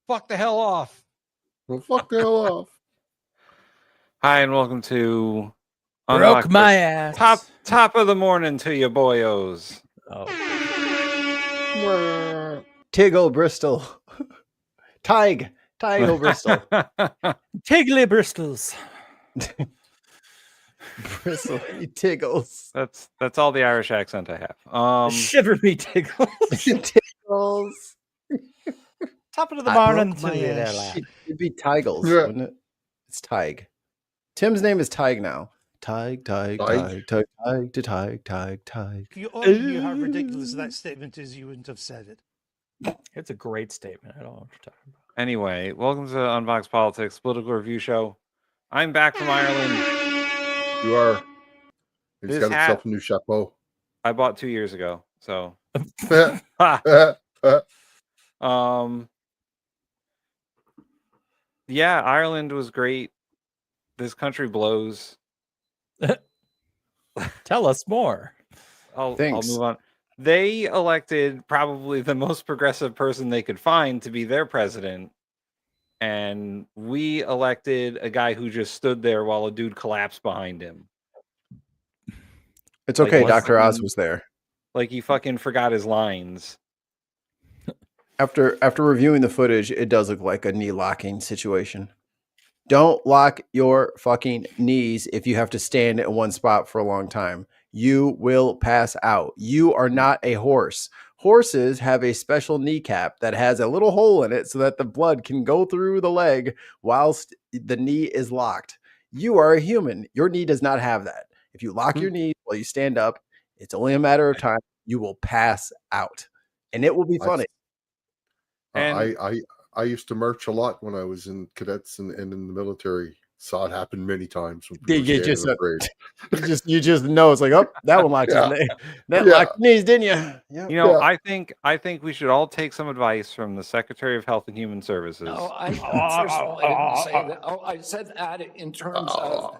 Fuck the hell off. Well, fuck the hell off. Hi, and welcome to Broke my ass. Top of the morning to you, boyos. Oh. Tiggle Bristol. Tig Bristol. Tiggly Bristols. Bristol Tiggles. That's all the Irish accent I have. Shiver me tiggles. Tiggles. Top of the morning to you. It'd be Tigles, wouldn't it? It's Tig. Tim's name is Tig now. Tig. You, how ridiculous that statement is, you wouldn't have said it. It's a great statement. I don't know what you're talking about. Anyway, welcome to Unboxed Politics, political review show. I'm back from Ireland. You are. He's This got hat- himself a new chapeau. I bought 2 years ago, so yeah, Ireland was great. This country blows. Tell us more. I'll Thanks. move on. They elected probably the most progressive person they could find to be their president. And we elected a guy who just stood there while a dude collapsed behind him. It's okay. Like, Dr. Oz was there. Like he fucking forgot his lines. After reviewing the footage, it does look like a knee locking situation. Don't lock your fucking knees if you have to stand in one spot for a long time. You will pass out. You are not a horse. Horses have a special kneecap that has a little hole in it so that the blood can go through the leg whilst the knee is locked. You are a human. Your knee does not have that. If you lock your knee while you stand up, it's only a matter of time. You will pass out. And it will be funny. I used to march a lot when I was in cadets and in the military. Saw it happen many times. When people You were just, standing afraid. you just know it's like, oh, that one locked his knee. That locked knees, didn't you? Yeah. You know, I think we should all take some advice from the Secretary of Health and Human Services. No, first of all, I didn't say that. Oh, I said that in terms of.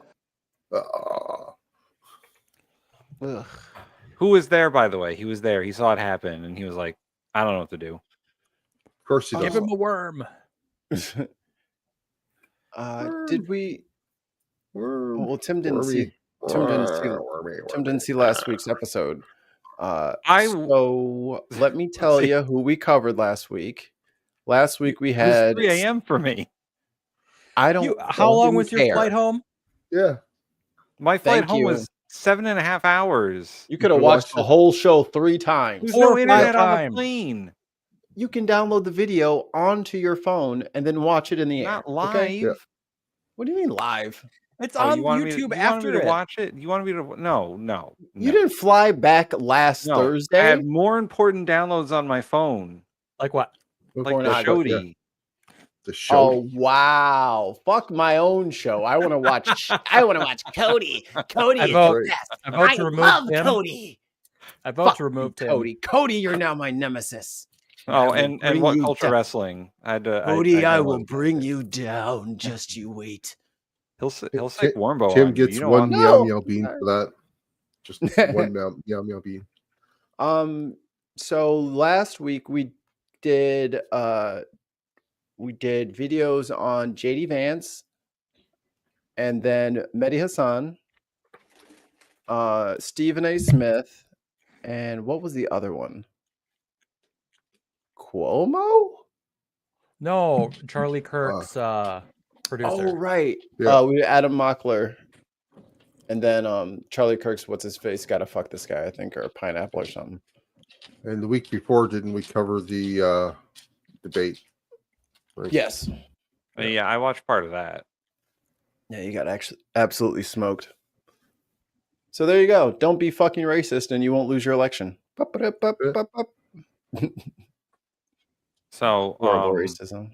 Who was there, by the way? He was there. He saw it happen, and he was like, I don't know what to do. Of course he does. Give him a worm. Did we? Well, Tim didn't see. Tim didn't see last week's episode. So let me tell you who we covered last week. Last week we had 3 a.m. for me. I don't. How long was your flight home? Yeah. My flight Thank home you. was 7.5 hours. You could have watched the whole show 3 times. There's Four no or internet five on the times. plane. You can download the video onto your phone and then watch it in the air. Not live. Okay? Yeah. What do you mean live? It's Oh, on you want me YouTube to, after you want me it. to watch it? You want me to? No. You didn't fly back last No, Thursday. I had more important downloads on my phone, Like what? like Before the now, Shody. The show. Oh wow! Fuck my own show. I want to watch. I want to watch Cody. Cody I is vote- the best. I vote to remove love Tim. Cody. I vote Fuck to remove Tim. Cody, you're now my nemesis. Oh, I will and bring what you culture down. wrestling? I had to. Cody, I will downloaded bring it. you down. Just you wait. He'll sick Warmbo. Tim on you. gets You don't one want meow No. meow bean for that. Just one meow bean. So last week we did videos on JD Vance and then Mehdi Hassan, Stephen A. Smith, and what was the other one? Cuomo? No, Charlie Kirk's producer. Oh, right. Yeah. We had Adam Mockler. And then Charlie Kirk's what's his face gotta fuck this guy, I think, or a pineapple or something. And the week before, didn't we cover the debate? Right. Yes. Yeah, I watched part of that. Yeah, you got actually absolutely smoked. So there you go. Don't be fucking racist and you won't lose your election. So Horrible racism.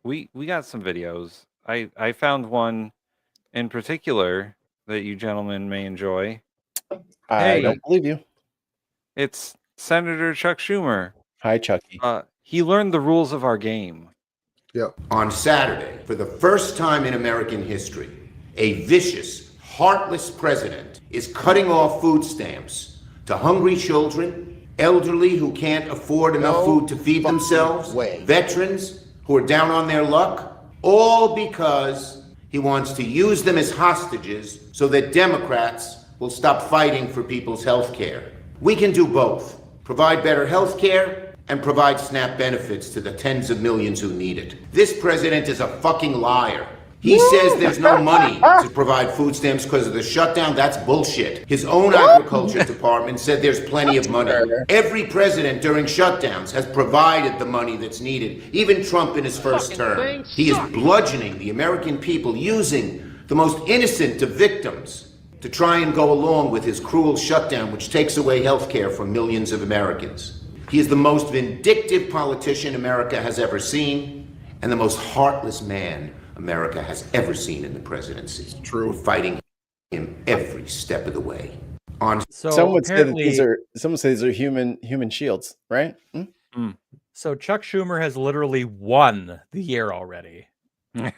we got some videos. I found one in particular that you gentlemen may enjoy. I Hey. don't believe you. It's Senator Chuck Schumer. Hi, Chucky. He learned the rules of our game. Yeah. On Saturday, for the first time in American history, a vicious, heartless president is cutting off food stamps to hungry children, elderly who can't afford enough food to feed themselves, way. veterans, who are down on their luck, all because he wants to use them as hostages so that Democrats will stop fighting for people's health care. We can do both. Provide better health care and provide SNAP benefits to the tens of millions who need it. This president is a fucking liar. He says there's no money to provide food stamps because of the shutdown. That's bullshit. His own agriculture department said there's plenty of money. Every president during shutdowns has provided the money that's needed, even Trump in his first term. He is bludgeoning the American people, using the most innocent of victims to try and go along with his cruel shutdown, which takes away health care from millions of Americans. He is the most vindictive politician America has ever seen, and the most heartless man America has ever seen in the presidency. It's true. We're fighting him every step of the way. So Some would say that apparently, these are human shields, right? so Chuck Schumer has literally won the year already. Isn't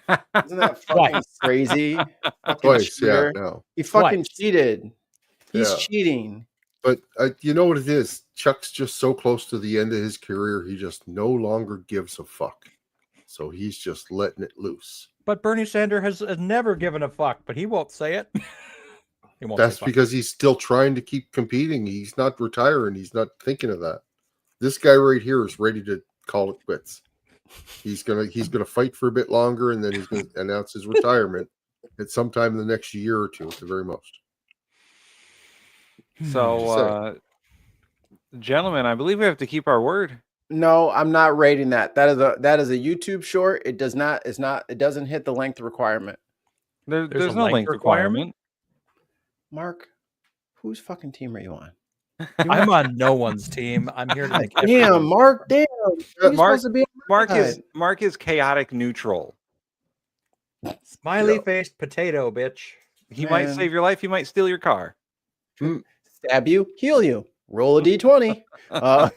that fucking crazy? Fucking Twice, yeah, cheater. no. He fucking Twice. cheated. He's Yeah. cheating. But you know what it is? Chuck's just so close to the end of his career, he just no longer gives a fuck. So he's just letting it loose. But Bernie Sanders has never given a fuck, but he won't say it. He won't That's say fuck. because he's still trying to keep competing. He's not retiring. He's not thinking of that. This guy right here is ready to call it quits. He's gonna fight for a bit longer, and then he's gonna announce his retirement at sometime in the next year or two at the very most. So, gentlemen, I believe we have to keep our word. No, I'm not rating that. That is a YouTube short. It doesn't hit the length requirement. There's a no length length requirement. Mark, whose fucking team are you on? I'm on no one's team. I'm here to make Damn, Mark, damn. You're Mark- supposed to be on my side. Mark is chaotic neutral. smiley faced potato, bitch. He might Man. save your life. He might steal your car. Stab you, heal you. Roll a d20. What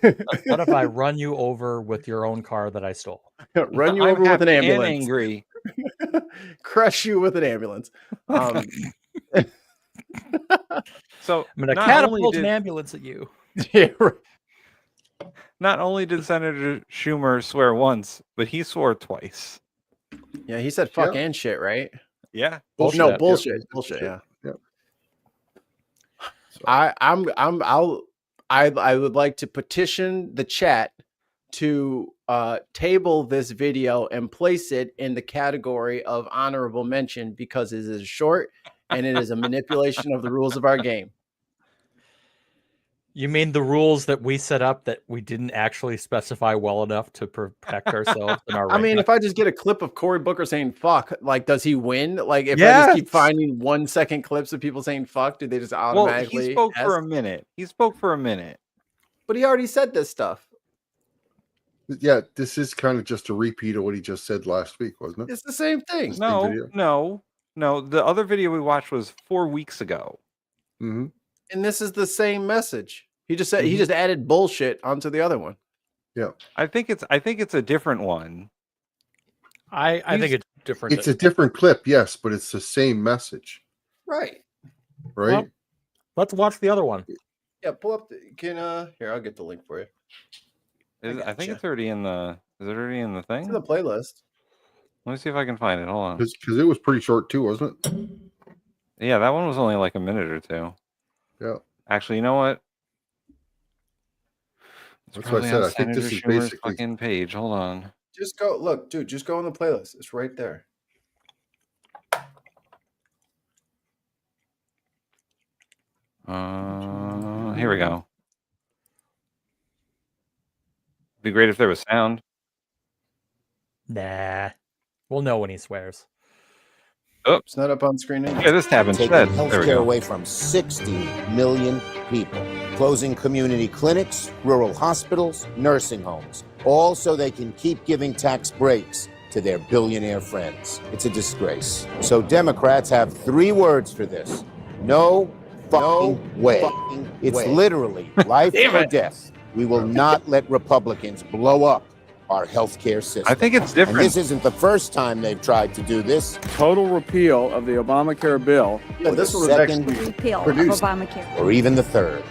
if I run you over with your own car that I stole? Run you I'm over with happy an and ambulance. angry. Crush you with an ambulance. So I'm going to not only catapult did- an ambulance at you. Yeah, right. Not only did Senator Schumer swear once, but he swore twice. Yeah, he said fuck and shit, right? Yeah. Bullshit. No, Yep. bullshit. Yep. Bullshit, yeah. Yep. So, I would like to petition the chat to table this video and place it in the category of honorable mention because it is short and it is a manipulation of the rules of our game. You mean the rules that we set up that we didn't actually specify well enough to protect ourselves in our I mean, ranking? if I just get a clip of Cory Booker saying fuck, like, does he win? Like, if I just keep Yes. finding 1 second clips of people saying fuck, do they just Well, automatically? he spoke for a ask? minute. He spoke for a minute. But he already said this stuff. yeah, this is kind of just a repeat of what he just said last week, wasn't it? It's the same thing. No, video. no. The other video we watched was 4 weeks ago. Mm-hmm. And this is the same message. He just said he just added bullshit onto the other one. I think it's a different one. I think it's different. It's a different clip, yes, but it's the same message, Right. right? Well, let's watch the other one. Yeah, pull up here, I'll get the link for you. I think gotcha. it's already in the. Is it already in the It's thing? in the playlist. Let me see if I can find it. Hold on. Because it was pretty short too, wasn't it? Yeah, that one was only like a minute or two. Yeah. Actually, you know what? It's That's what I probably said. on I think this Senator is Schumer's basically- fucking page. Hold on. Just go look, dude, just go on the playlist. It's right there. Here we go. Be great if there was sound. Nah. We'll know when he swears. It's not up on screen anymore. Yeah, this tab Taking instead. There we healthcare go. away from 60 million people. Closing community clinics, rural hospitals, nursing homes. All so they can keep giving tax breaks to their billionaire friends. It's a disgrace. So Democrats have 3 words for this. No fucking way. It's literally life or death. We will not let Republicans blow up our healthcare system. I think it's And different. this isn't the first time they've tried to do this. Total repeal of the Obamacare bill. Yeah, this or one the was second, actually repeal of produced. Obamacare. or even the third.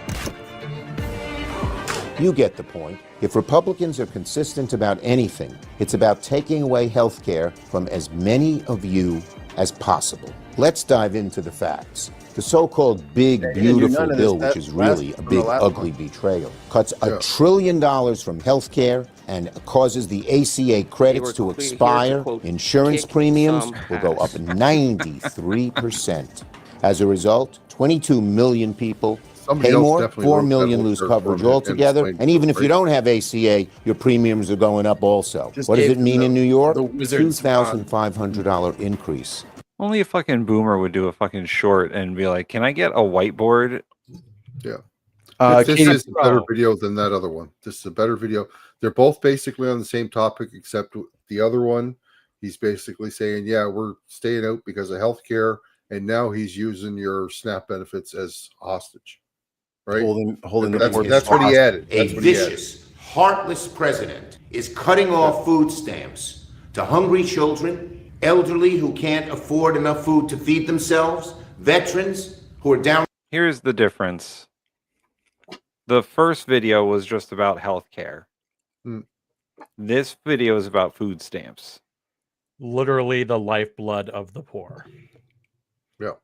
You get the point. If Republicans are consistent about anything, it's about taking away health care from as many of you as possible. Let's dive into the facts. The so-called big, beautiful bill, which is really a big, ugly betrayal, cuts $1 trillion from health care and causes the ACA credits to expire. Insurance premiums will go up 93%. As a result, 22 million people pay more, 4 million lose coverage altogether, and even if you don't have ACA, your premiums are going up also. What does it mean in New York? $2,500 increase. Only a fucking boomer would do a fucking short and be like, "Can I get a whiteboard?" Yeah. This Katie, is a better video than that other one. This is a better video. They're both basically on the same topic, except the other one, he's basically saying, yeah, we're staying out because of healthcare, and now he's using your SNAP benefits as hostage. Right? Holding that's what he added. A vicious, heartless president is cutting off food stamps to hungry children, elderly who can't afford enough food to feed themselves, veterans who are down. Here's the difference. The first video was just about healthcare. This video is about food stamps. Literally the lifeblood of the poor. Yeah.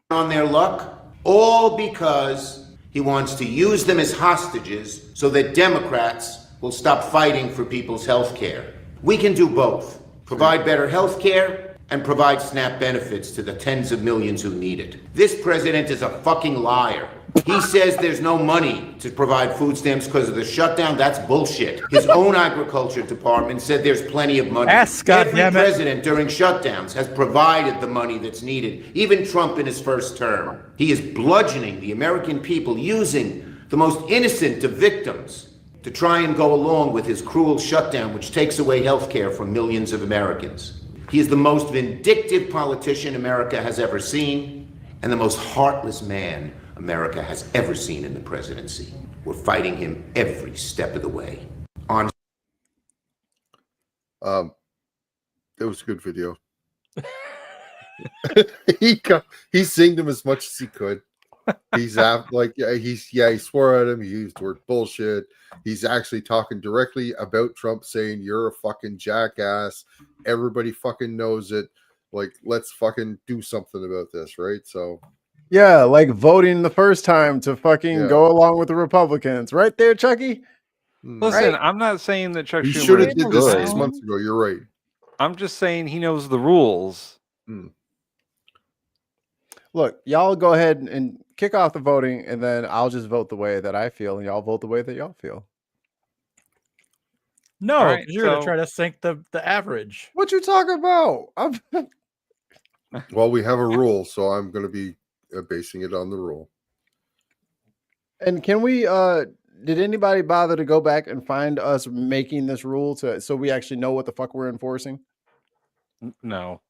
On their luck, all because he wants to use them as hostages so that Democrats will stop fighting for people's health care. We can do both. Provide better health care and provide SNAP benefits to the tens of millions who need it. This president is a fucking liar. He says there's no money to provide food stamps because of the shutdown. That's bullshit. His own agriculture department said there's plenty of money. Every president during shutdowns has provided the money that's needed, even Trump in his first term. He is bludgeoning the American people, using the most innocent of victims to try and go along with his cruel shutdown, which takes away health care from millions of Americans. He is the most vindictive politician America has ever seen, and the most heartless man America has ever seen in the presidency. We're fighting him every step of the way. It was a good video. he singed him as much as he could. He swore at him. He used the word bullshit. He's actually talking directly about Trump, saying you're a fucking jackass. Everybody fucking knows it. Like, let's fucking do something about this, right? So yeah, like voting the first time to fucking go along with the Republicans, right there, Chucky. Listen, I'm not saying that Chuck Schumer should have did this 6 months ago. You're right. I'm just saying he knows the rules. Look, y'all go ahead and kick off the voting, and then I'll just vote the way that I feel, and y'all vote the way that y'all feel. No, right, you're gonna try to sink the average. What you talking about? Well, we have a rule, so I'm going to be basing it on the rule. And can we? Did anybody bother to go back and find us making this rule so we actually know what the fuck we're enforcing? No.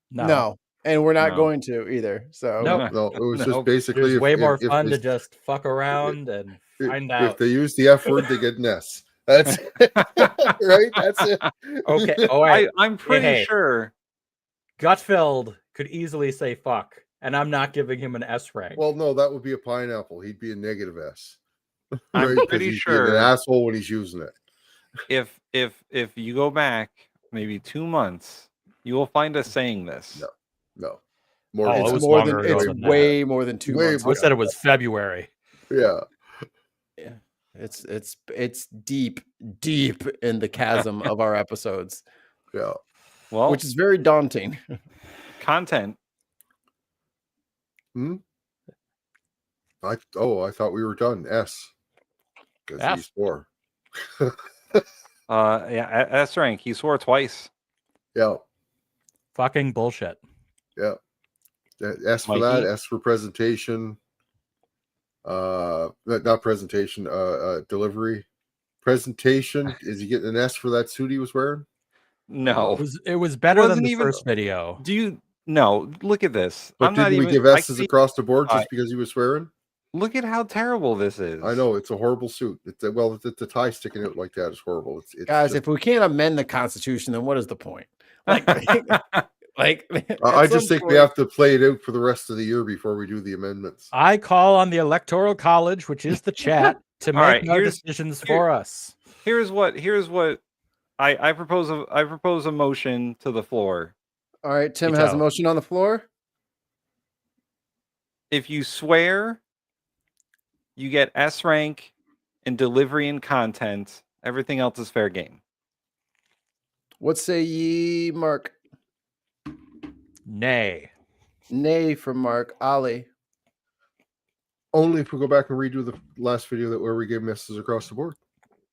And we're not going to either. So no, it was just basically way more fun to just fuck around and find out. If they use the F word, they get an S. That's right. That's it. Okay. Oh, wait. I'm pretty sure Gutfeld could easily say fuck, and I'm not giving him an S rank. Well, no, that would be a pineapple. He'd be a negative S. I'm pretty sure an asshole when he's using it. If you go back maybe 2 months, you will find us saying this. No. It's way more than 2 months. We said it was February. Yeah. It's deep in the chasm of our episodes. Yeah. Well, which is very daunting. Content. I thought we were done. S. Because he swore. S rank. He swore twice. Yeah. Fucking bullshit. Yeah. S for that. S for presentation. Not presentation. Delivery. Presentation. Is he getting an S for that suit he was wearing? No. It was better than the first video. No, look at this. But didn't we give S's across the board just because he was swearing? Look at how terrible this is. I know, it's a horrible suit. The tie sticking out like that is horrible. It's guys, if we can't amend the Constitution, then what is the point? Like, I just think we have to play it out for the rest of the year before we do the amendments. I call on the Electoral College, which is the chat, to All right, make our here's- decisions here- for us. Here's what I propose. I propose a motion to the floor. All right, Tim Me has a too. motion on the floor. If you swear, you get S rank in delivery and content. Everything else is fair game. What say ye, Mark? Nay. Nay from Mark. Ollie. Only if we go back and redo the last video where we gave misses across the board.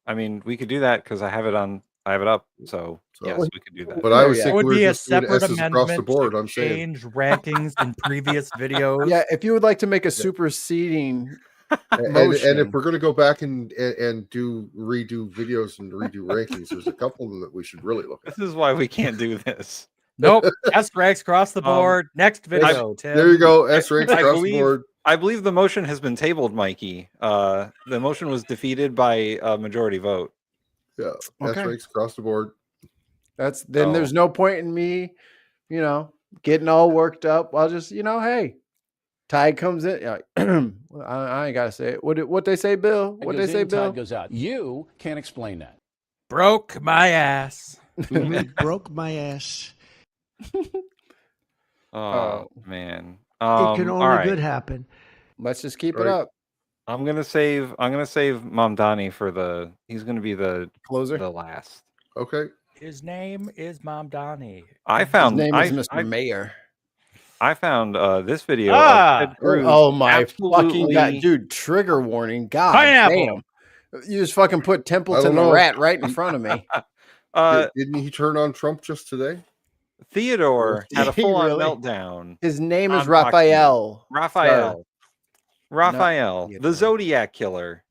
I mean, we could do that because I have it up. So yes, So- we could do that. But I There was you It thinking would we were be a just doing separate S's across the amendment board. to I'm saying. change rankings in previous videos. Yeah, if you would like to make a superseding And motion. if we're going to go back and redo videos and redo rankings, there's a couple of them that we should really look at. This is why we can't do this. Nope. S ranks across the board. Next video, Tim. There you go. S ranks I across the believe- board. I believe the motion has been tabled, Mikey. The motion was defeated by a majority vote. Yeah. Okay. S ranks across the board. Then Oh. there's no point in me, getting all worked up. I'll just, hey, tide comes in. Yeah, I ain't gotta say it. What they say, Bill? What they say, Bill? goes out. You can't explain that. Broke my ass. Broke my ass. Oh man. It can all only right. good happen. Let's just keep it Right. up. I'm gonna save Mamdani for he's gonna be the Closer. last. Okay. His name is Mom Donnie. I His found name is Mr. I Mayor. found this video Ah! of Ted Cruz. Oh my fucking absolutely- god, dude! Trigger warning. God Pineapple. damn! You just fucking put Templeton the know. Rat right in front of me. Didn't he turn on Trump just today? Theodore had a Did he full-on really? meltdown. His name is On Fox Raphael. Raphael, Theodore. the Zodiac killer.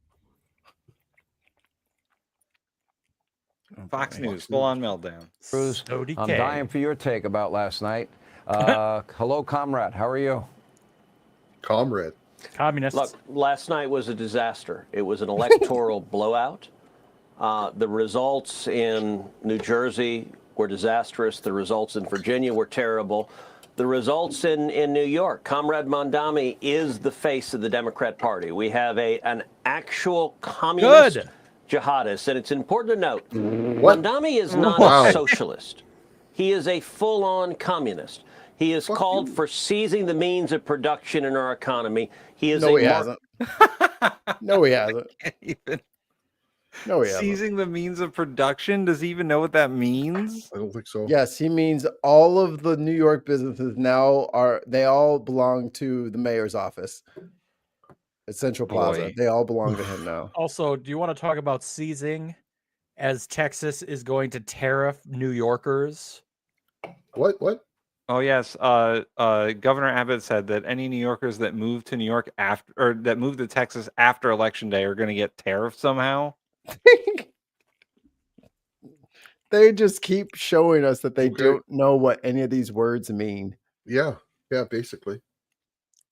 Oh, Fox boy. News, full-on meltdown. Cruz, ODK. I'm dying for your take about last night. Hello, comrade. How are you? Comrade. Communists. Look, last night was a disaster. It was an electoral blowout. The results in New Jersey were disastrous. The results in Virginia were terrible. The results in New York, Comrade Mondami is the face of the Democrat Party. We have an actual communist jihadist, and it's important to note, Mondami is not Wow. a socialist. He is a full-on communist. He has called for seizing the means of production in our economy. He is No, a he hasn't. No, he hasn't. Even No, he hasn't. seizing the means of production. Does he even know what that means? I don't think so. Yes, he means all of the New York businesses now they all belong to the mayor's office at Central Plaza. Boy. They all belong to him now. Also, do you want to talk about seizing as Texas is going to tariff New Yorkers? What? Oh yes, Governor Abbott said that any New Yorkers that move to New York that move to Texas after Election Day are going to get tariffed somehow. They just keep showing us that they Okay. don't know what any of these words mean. Yeah. Yeah, basically.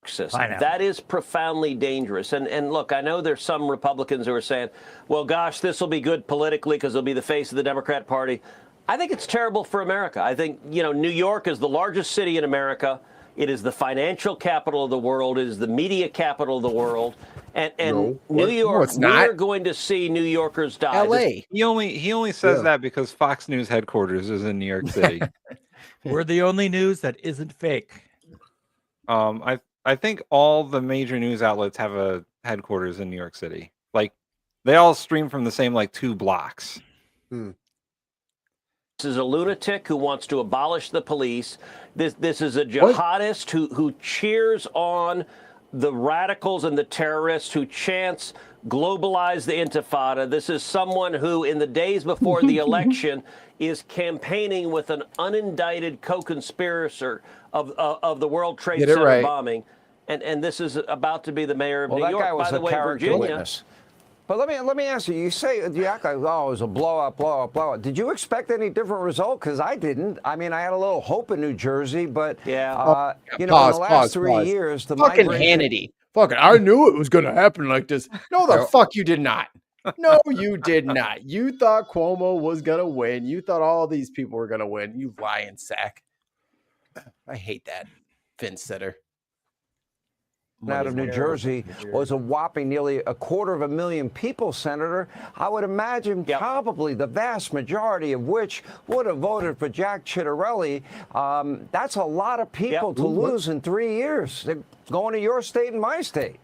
Pineapple. That is profoundly dangerous. And look, I know there's some Republicans who are saying, well, gosh, this will be good politically because it'll be the face of the Democrat Party. I think it's terrible for America. I think, New York is the largest city in America. It is the financial capital of the world. It is the media capital of the world. And No. New York, it's not. we're going to see New Yorkers die. L.A. He only says Yeah. that because Fox News headquarters is in New York City. We're the only news that isn't fake. I think all the major news outlets have a headquarters in New York City. Like they all stream from the same 2 blocks. This is a lunatic who wants to abolish the police. This is a jihadist who cheers on the radicals and the terrorists, who chants globalize the intifada. This is someone who, in the days before the election, is campaigning with an unindicted co-conspirator of the World Trade Get it Center right. bombing. And this is about to be the mayor of Well, New that York. guy was By the a way, character Virginia. witness. But let me ask you. You act like, oh, it was a blowout. Did you expect any different result? Because I didn't. I mean, I had a little hope in New Jersey, but Yeah. in the last 3 years, the fucking migration. Hannity. Fucking, I knew it was going to happen like this. No, the Yeah. fuck you did not. No, you did not. You thought Cuomo was going to win. You thought all these people were going to win. You lying sack. I hate that fence sitter. out of New Jersey was a whopping nearly 250,000 people, Senator. I would imagine probably the vast majority of which would have voted for Jack Ciattarelli. That's a lot of people to lose in 3 years. They're going to your state and my state.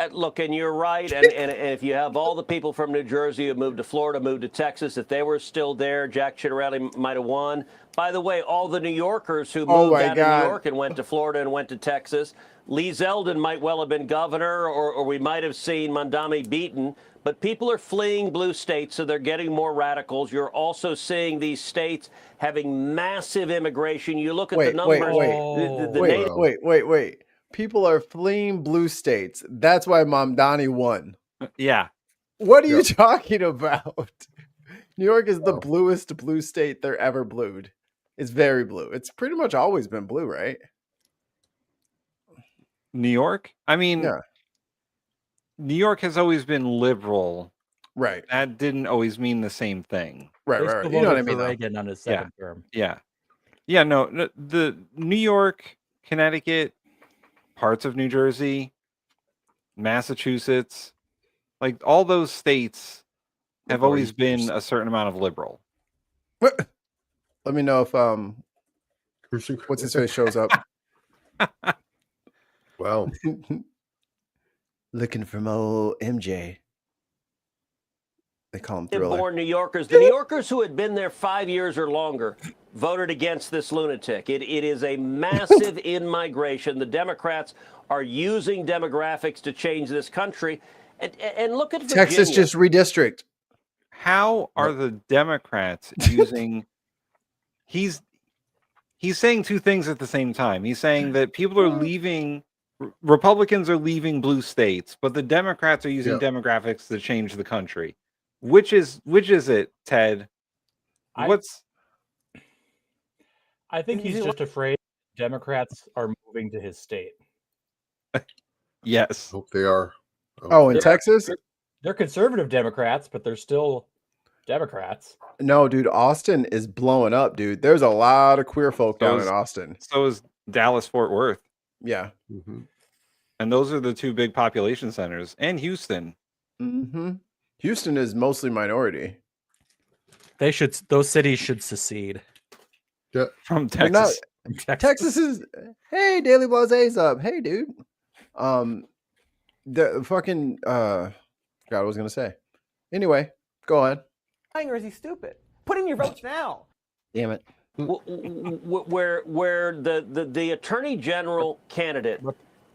Look, and you're right. And if you have all the people from New Jersey who moved to Florida, moved to Texas, if they were still there, Jack Ciattarelli might have won. By the way, all the New Yorkers who moved out of New York and went to Florida and went to Texas, Lee Zeldin might well have been governor, or we might have seen Mondami beaten. But people are fleeing blue states, so they're getting more radicals. You're also seeing these states having massive immigration. You look at the numbers. Wait. People are fleeing blue states. That's why Mamdani won. Yeah. What are you talking about? New York is the bluest blue state there ever blued. It's very blue. It's pretty much always been blue, right? New York? I mean, New York has always been liberal. Right. That didn't always mean the same thing. Right. You know what I mean? Reagan on his second term. Yeah. No, the New York, Connecticut, parts of New Jersey, Massachusetts, like all those states have always been a certain amount of liberal. Let me know if what's his face shows up. Wow. Looking for old MJ. They call him Thriller. Born New Yorkers. The New Yorkers who had been there 5 years or longer voted against this lunatic. It is a massive in-migration. The Democrats are using demographics to change this country. And look at Virginia. Texas just redistrict. How are the Democrats using... He's saying two things at the same time. He's saying that people are leaving... Republicans are leaving blue states, but the Democrats are using demographics to change the country. Which is it, Ted? I think he's just afraid Democrats are moving to his state. Yes. Hope they are. In Texas? They're conservative Democrats, but they're still Democrats. No, dude, Austin is blowing up, dude. There's a lot of queer folk down in Austin. So is Dallas, Fort Worth. Yeah. Mm-hmm. And those are the two big population centers. And Houston. Mm-hmm. Houston is mostly minority. Those cities should secede. Yeah. From Texas. Texas is, hey, Daily Blaze's up. Hey, dude. The fucking God, I was gonna say. Anyway, go on. Or is he stupid? Put in your votes now. Damn it. Where the Attorney General candidate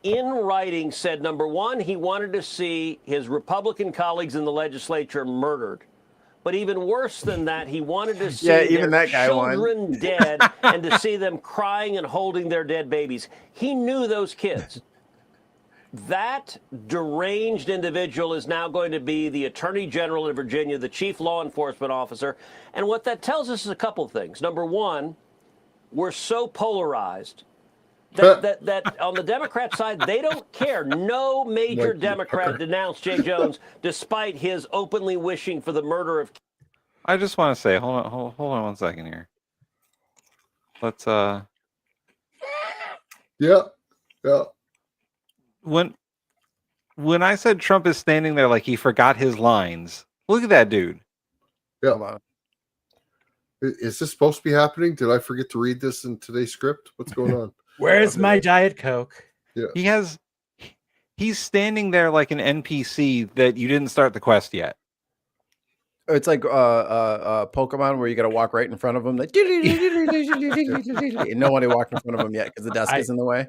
in writing said, number one, he wanted to see his Republican colleagues in the legislature murdered. But even worse than that, he wanted to see even their that guy children dead and to see them crying and holding their dead babies. He knew those kids. That deranged individual is now going to be the Attorney General in Virginia, the chief law enforcement officer. And what that tells us is a couple of things. Number one, we're so polarized that on the Democrat side, they don't care. No major Democrat denounced Jay Jones, despite his openly wishing for the murder of. I just want to say, hold on 1 second here. Let's Yeah. When I said Trump is standing there like he forgot his lines, look at that dude. Yeah. Is this supposed to be happening? Did I forget to read this in today's script? What's going on? Where's my Diet Coke? Yeah. He's standing there like an NPC that you didn't start the quest yet. It's like Pokemon where you got to walk right in front of them. Like, and nobody walked in front of them yet because the desk is in the way.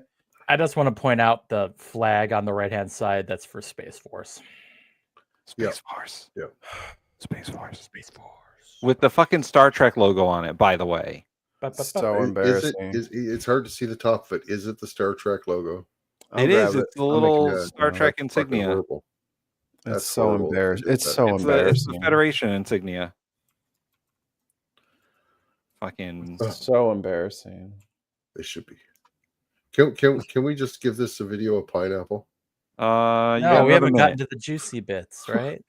I just want to point out the flag on the right-hand side. That's for Space Force. Space Force. Yeah. Space Force. With the fucking Star Trek logo on it, by the way. So embarrassing. It's hard to see the top of it. Is it the Star Trek logo? It is. It's the little Star Trek insignia. It's so embarrassing. It's so It's embarrassing. the Federation insignia. Fucking so embarrassing. They should be. Can we just give this a video of pineapple? No, we haven't gotten to the juicy bits, right?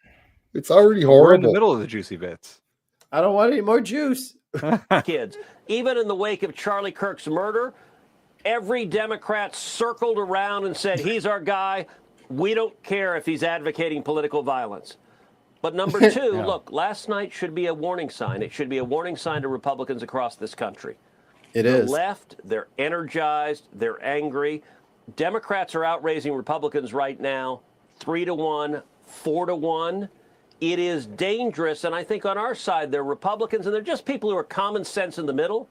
It's already horrible. We're in the middle of the juicy bits. I don't want any more juice. Kids. Even in the wake of Charlie Kirk's murder, Every Democrat circled around and said, he's our guy. We don't care if he's advocating political violence. But number two, Yeah. look, last night should be a warning sign. It should be a warning sign to Republicans across this country. It The is. left, they're energized, they're angry. Democrats are outraising Republicans right now, 3-1, 4-1. It is dangerous, and I think on our side, they're Republicans, and they're just people who are common sense in the middle,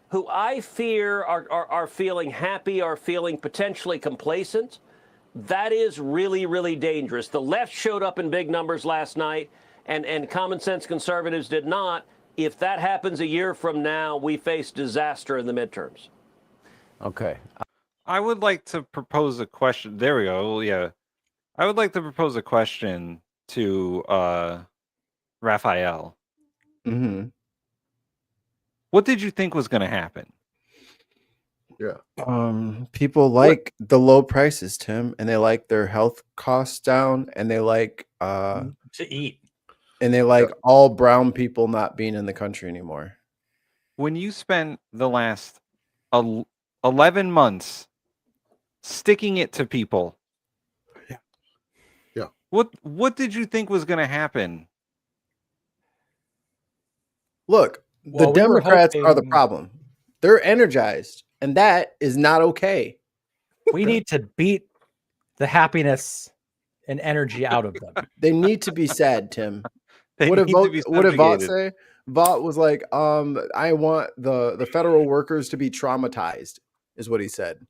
who I fear are feeling happy, are feeling potentially complacent. That is really, really dangerous. The left showed up in big numbers last night, and common sense conservatives did not. If that happens a year from now, we face disaster in the midterms. Okay. I would like to propose a question. There we go. Yeah. I would like to propose a question to Raphael. Mm-hmm. What did you think was going to happen? Yeah. People like the low prices, Tim, and they like their health costs down, and they like to eat. And they like all brown people not being in the country anymore. When you spent the last 11 months sticking it to people, yeah. What did you think was going to happen? Look, the Democrats are the problem. They're energized, and that is not okay. We need to beat the happiness and energy out of them. They need to be sad, Tim. They What did need to be Vought subjugated. say? Vought was like, I want the federal workers to be traumatized, is what he said.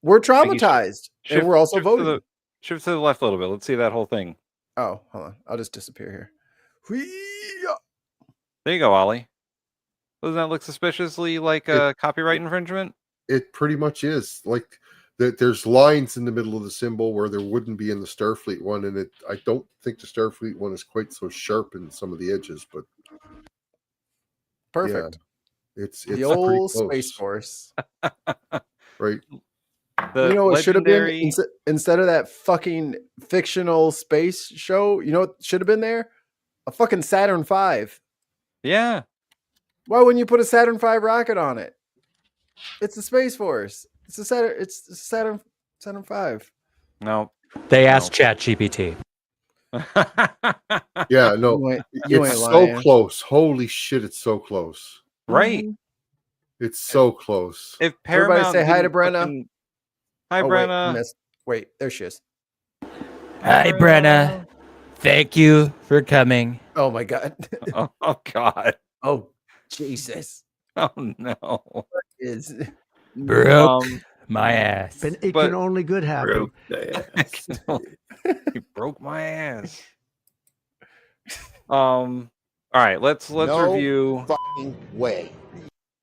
We're traumatized, and we're also voting. Shift to the left a little bit. Let's see that whole thing. Oh, hold on. I'll just disappear here. There you go, Ollie. Doesn't that look suspiciously like a copyright infringement? It pretty much is. Like there's lines in the middle of the symbol where there wouldn't be in the Starfleet one, and I don't think the Starfleet one is quite so sharp in some of the edges, but perfect. Yeah, it's the old Space Force, right? You know what should have been instead of that fucking fictional space show? You know what should have been there? A fucking Saturn V. Yeah. Why wouldn't you put a Saturn V rocket on it? It's the Space Force. It's a Saturn. It's a Saturn V. No. They asked ChatGPT. Yeah, no, it's so close. Holy shit, it's so close. Right. It's so close. If Paramount everybody say hi to Brenna. Hi, Brenna. Wait, there she is. Hi, Brenna. Thank you for coming. Oh my god. Oh god. Oh Jesus. Oh no. What is broke my ass? But it can only good happen. He broke my ass. All right, let's No review. Fucking way.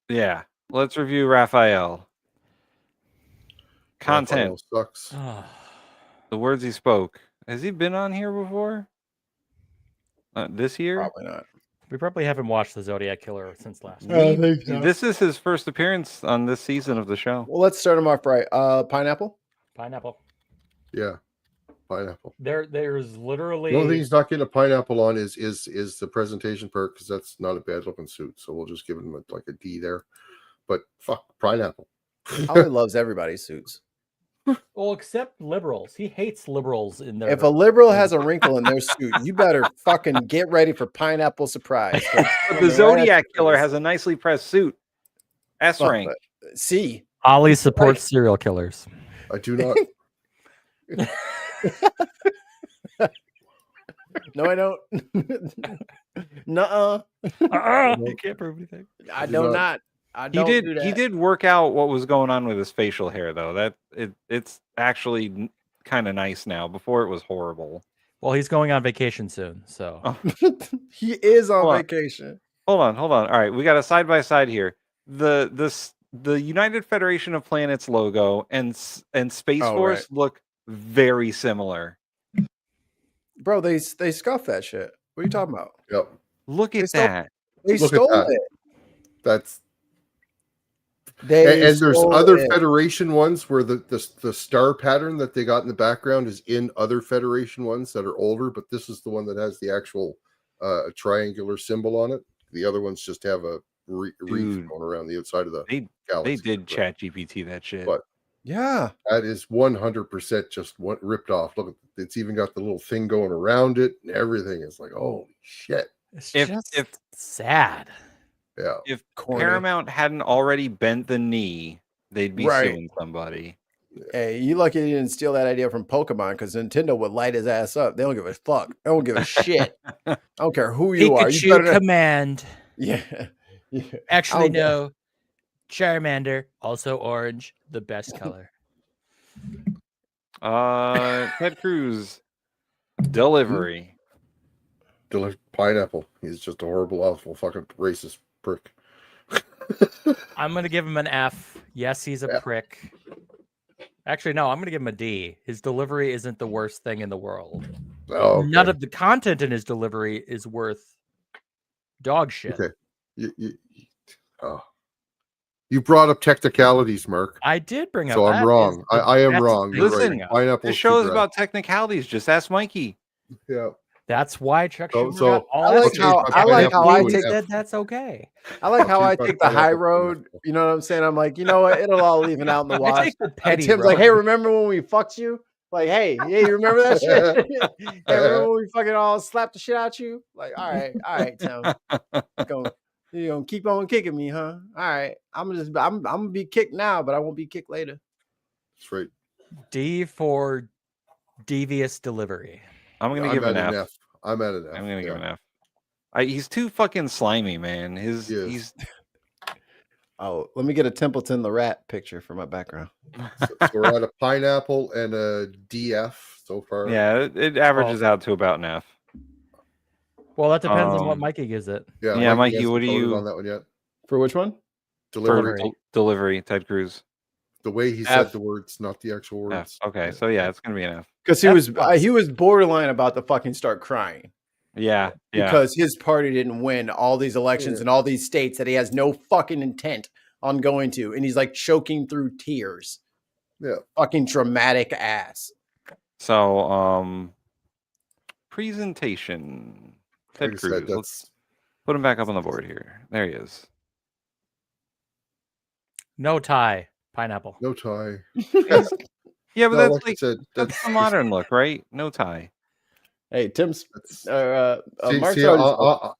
Yeah, let's review Raphael. Content sucks. The words he spoke. Has he been on here before? This year? Probably not. We probably haven't watched the Zodiac Killer since last I year. think so. This is his first appearance on this season of the show. Well, let's start him off right. Pineapple. Pineapple. Yeah, pineapple. There's literally The only thing he's not getting a pineapple on is the presentation part, because that's not a bad looking suit. So we'll just give him like a D there. But fuck pineapple. Ollie loves everybody's suits. well, except liberals. He hates liberals in their. If a liberal has a wrinkle in their suit, you better fucking get ready for pineapple surprise. But the Zodiac Killer has a nicely pressed suit. S rank. C. Ollie supports serial killers. I do not. No, I don't. Nuh-uh. You can't prove anything. I do not. I don't do that. He did work out what was going on with his facial hair, though. It's actually kind of nice now. Before it was horrible. Well, he's going on vacation soon, so he is on vacation. Hold on. All right, we got a side by side here. The United Federation of Planets logo and Space Force look very similar. Bro, they scuff that shit. What are you talking about? Yep. Look at that. They Look stole at that. it. That's and there's other Federation ones where the star pattern that they got in the background is in other Federation ones that are older, but this is the one that has the actual triangular symbol on it. The other ones just have a reef Dude, going around the outside of the They galaxy. did chat GPT that shit. But Yeah. that is 100% just what ripped off. Look, it's even got the little thing going around it and everything. It's like, holy shit. It's If- just if- sad. Yeah. If Corny. Paramount hadn't already bent the knee, they'd be Right. suing somebody. Hey, you lucky you didn't steal that idea from Pokemon because Nintendo would light his ass up. They don't give a fuck. They don't give a shit. I don't care who you are. You Pikachu better command. yeah. Yeah. Actually, I don't- no. Charmander, also orange, the best color. Ted Cruz delivery. Pineapple. He's just a horrible, awful, fucking racist prick. I'm gonna give him an F. Yes, he's a prick. Actually, no, I'm gonna give him a D. His delivery isn't the worst thing in the world. Oh, okay. None of the content in his delivery is worth dog shit. Okay. You brought up technicalities, Mark. I did bring up. So I'm that wrong. is the I am best wrong. You're Listen, right. Pineapple. The show is about technicalities. Just ask Mikey. Yeah. That's why Chuck So- Schumer so got all I that like shit. how- I like how I He take- said that's okay. I like how I Pineapple, take the high pineapple, road. pineapple. You know what I'm saying? I'm like, you know what? It'll all even out in the I wash. take the And petty Tim's like, road. hey, remember when we fucked you? Like, hey, you remember that shit? Hey, remember when we fucking all slapped the shit out you? Like, all right, Tim. You gonna keep on kicking me, huh? All right. I'm gonna be kicked now, but I won't be kicked later. That's right. D for devious delivery. I'm gonna I'm give at an an F. F. I'm at an F. I'm gonna give yeah. an F. He's too fucking slimy, man. Yes. He's Oh, let me get a Templeton the Rat picture for my background. So we're at a pineapple and a DF so far. yeah. It averages out to about an F. Well, that depends on what Um, Mikey gives it. Yeah, Mikey, hasn't what do voted you- on that one yet? For which one? Delivery. For delivery, Ted Cruz. The way he F. said the words, not the actual F. words. Okay, so yeah, it's gonna be an F. Because he was borderline about to fucking start crying. Yeah, yeah. Because his party didn't win all these elections in all these states that he has no fucking intent on going to, and he's like choking through tears. Yeah. Fucking dramatic ass. So, presentation. Ted Like I Cruz. said, Let's put him back up on the board here. There he is. No tie. Pineapple. No tie. Yeah, but No, that's like I like said, that's the modern look, right? No tie. Hey, Tim's See, Mark's see, already-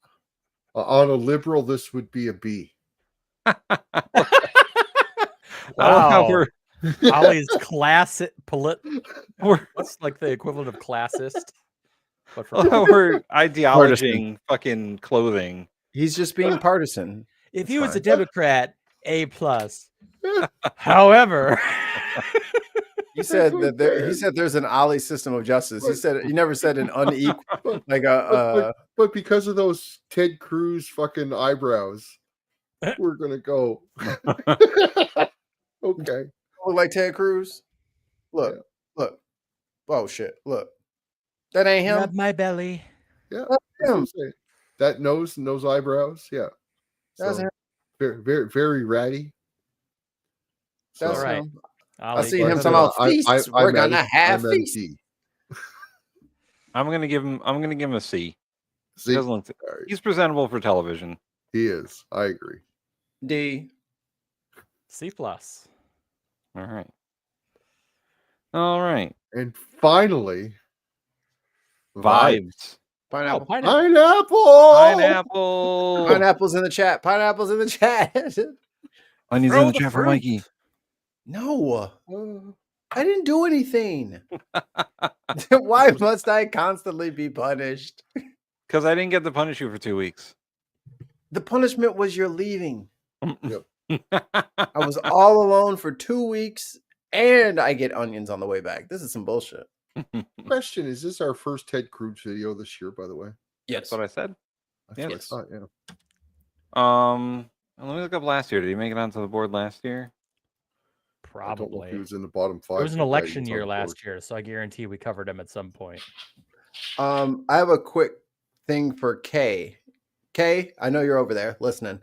on a liberal, this would be a B. Wow. Ollie's classic what's like the equivalent of classist? But for We're ideologizing fucking clothing. He's just being partisan. if That's he was a fine. Democrat, A plus. However, He said that he said there's an Ollie system of justice. He never said an unequal like But because of those Ted Cruz fucking eyebrows, we're gonna go. Okay. look like Ted Cruz. Look. Oh shit! Look, that ain't him. rub my belly. Yeah. That's That's what him. I'm saying. That nose and those eyebrows. Yeah. That's him. Very, very, very ratty. That's All right. him. I Ollie, seen him go talking ahead. about feasts. We're gonna have I'm at a feasts. D. I'm gonna give him a C. See? He doesn't look he's presentable for television. He is. I agree. D. C plus. All right. All right. And finally, Vibes. Pineapple. Pineapple. Pineapple. Pineapples in the chat. Pineapples in the chat. Onions Throw in the the chat for fruit. Mikey. No, I didn't do anything. Why must I constantly be punished? Because I didn't get to punish you for 2 weeks. The punishment was you're leaving. Yep. I was all alone for 2 weeks, and I get onions on the way back. This is some bullshit. Question: is this our first Ted Cruz video this year? By the way, That's what I said. that's Yes. what I thought. Yeah. Let me look up last year. Did he make it onto the board last year? I don't know if Probably. he was in the bottom five. It was an but yeah, he election was on year the board. last year, so I guarantee we covered him at some point. I have a quick thing for Kay. Kay, I know you're over there listening.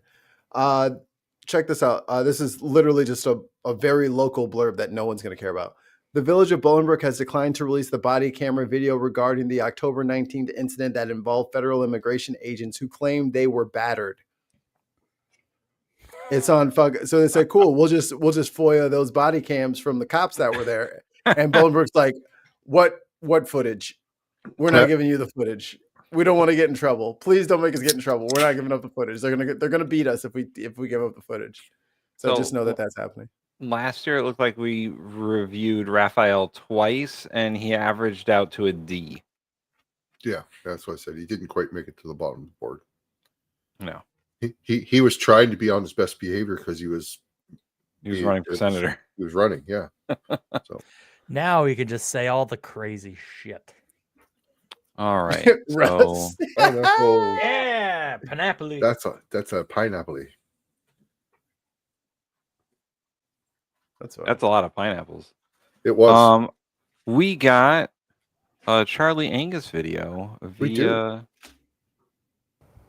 Check this out. This is literally just a very local blurb that no one's going to care about. The village of Bolingbrook has declined to release the body camera video regarding the October 19th incident that involved federal immigration agents who claimed they were battered. It's on fuck. So they said, cool, we'll just FOIA those body cams from the cops that were there. And Bolingbroke's like, what footage? We're not giving you the footage. We don't want to get in trouble. Please don't make us get in trouble. We're not giving up the footage. They're gonna beat us if we give up the footage. So just know that that's happening. Last year, it looked like we reviewed Raphael twice, and he averaged out to a D. Yeah, that's what I said. He didn't quite make it to the bottom of the board. No. He was trying to be on his best behavior because he was running for senator. He was running, yeah. So now he can just say all the crazy shit. All right. So, yeah, pineapple. That's a pineapple. That's a lot of pineapples. It was. We got a Charlie Angus video via.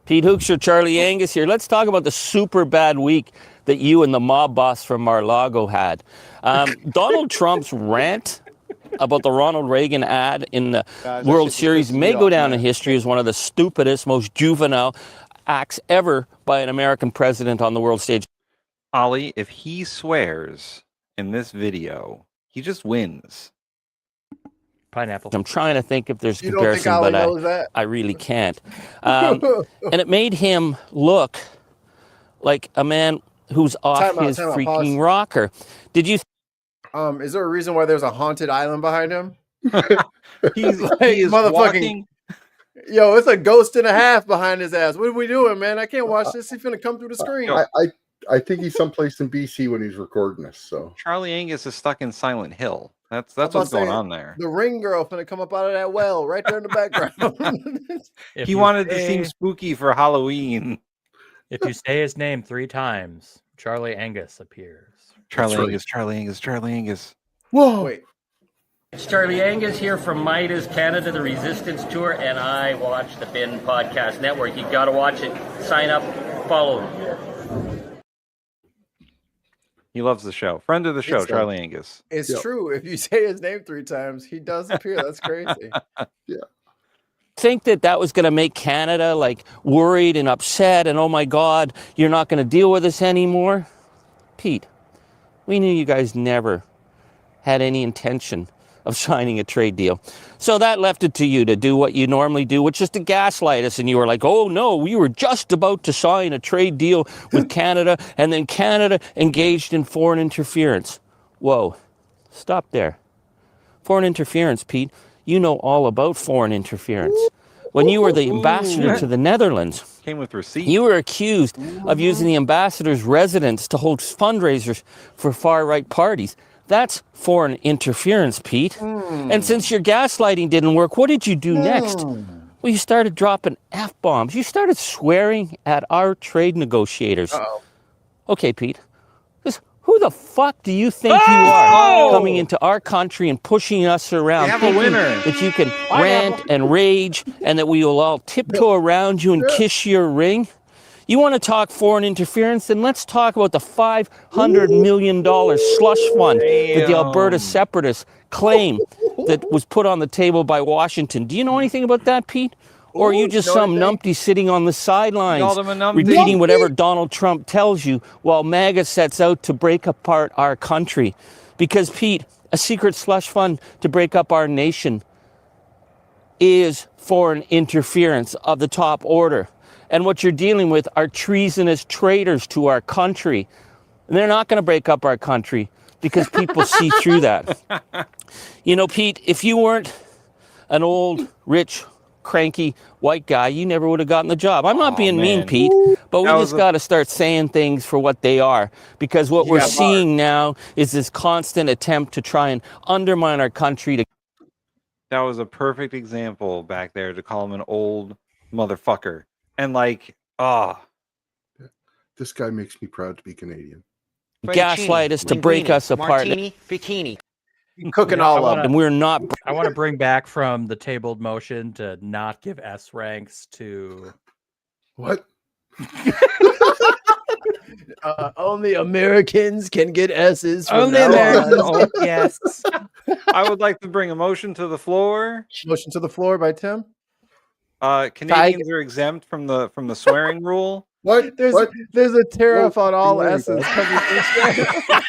Pete Hoekstra, Charlie Angus here. Let's talk about the super bad week that you and the mob boss from Mar-a-Lago had. Donald Trump's rant about the Ronald Reagan ad in the World Series may go down in history as one of the stupidest, most juvenile acts ever by an American president on the world stage. Ollie, if he swears in this video, he just wins. Pineapple. I'm trying to think if there's a comparison, but I really can't. And it made him look like a man who's off his freaking rocker. Did you? Is there a reason why there's a haunted island behind him? He's like, he is motherfucking. walking. Yo, it's a ghost and a half behind his ass. What are we doing, man? I can't watch this. He's gonna come through the screen. I think he's someplace in BC when he's recording this. So Charlie Angus is stuck in Silent Hill. That's what's going on there. The ring girl finna come up out of that well right there in the background. He wanted to seem spooky for Halloween. If you say his name 3 times, Charlie Angus appears. Charlie Angus, Charlie Angus, Charlie Angus. Whoa! Wait. It's Charlie Angus here from Midas Canada, the Resistance Tour, and I watch the Bin Podcast Network. You got to watch it. Sign up, follow him. He loves the show. Friend of the show, Charlie Angus. It's true. If you say his name 3 times, he does appear. That's crazy. Yeah. Think that was going to make Canada like worried and upset and oh my God, you're not going to deal with us anymore? Pete, we knew you guys never had any intention of signing a trade deal. So that left it to you to do what you normally do, which is to gaslight us. And you were like, oh no, we were just about to sign a trade deal with Canada, and then Canada engaged in foreign interference. Whoa, stop there. Foreign interference, Pete, you know all about foreign interference. When you were the ambassador to the Netherlands, came with receipts. You were accused of using the ambassador's residence to hold fundraisers for far-right parties. That's foreign interference, Pete. And since your gaslighting didn't work, what did you do next? Well, you started dropping F-bombs. You started swearing at our trade negotiators. Okay, Pete. Who the fuck do you think you are coming into our country and pushing us around? You have a winner. That you can rant and rage and that we will all tiptoe around you and kiss your ring? You want to talk foreign interference? Then let's talk about the $500 million slush fund that the Alberta separatists claim that was put on the table by Washington. Do you know anything about that, Pete? Or are you just some numpty sitting on the sidelines repeating whatever Donald Trump tells you while MAGA sets out to break apart our country? Because, Pete, a secret slush fund to break up our nation is foreign interference of the top order. And what you're dealing with are treasonous traitors to our country. And they're not going to break up our country because people see through that. You know, Pete, if you weren't an old, rich, cranky white guy, you never would have gotten the job. I'm not being mean, Pete, but we just got to start saying things for what they are, because what we're seeing now is this constant attempt to try and undermine our country. That was a perfect example back there to call him an old motherfucker. And like, this guy makes me proud to be Canadian. Gaslight us to break us apart. Bikini. Cooking all up, and we're not. I want to bring back from the tabled motion to not give S ranks to what? Only Americans can get S's. Only Americans. Yes. I would like to bring a motion to the floor. Motion to the floor by Tim. Canadians are exempt from the swearing rule. What? There's What? there's a tariff Whoa, on all worry, S's bud. coming from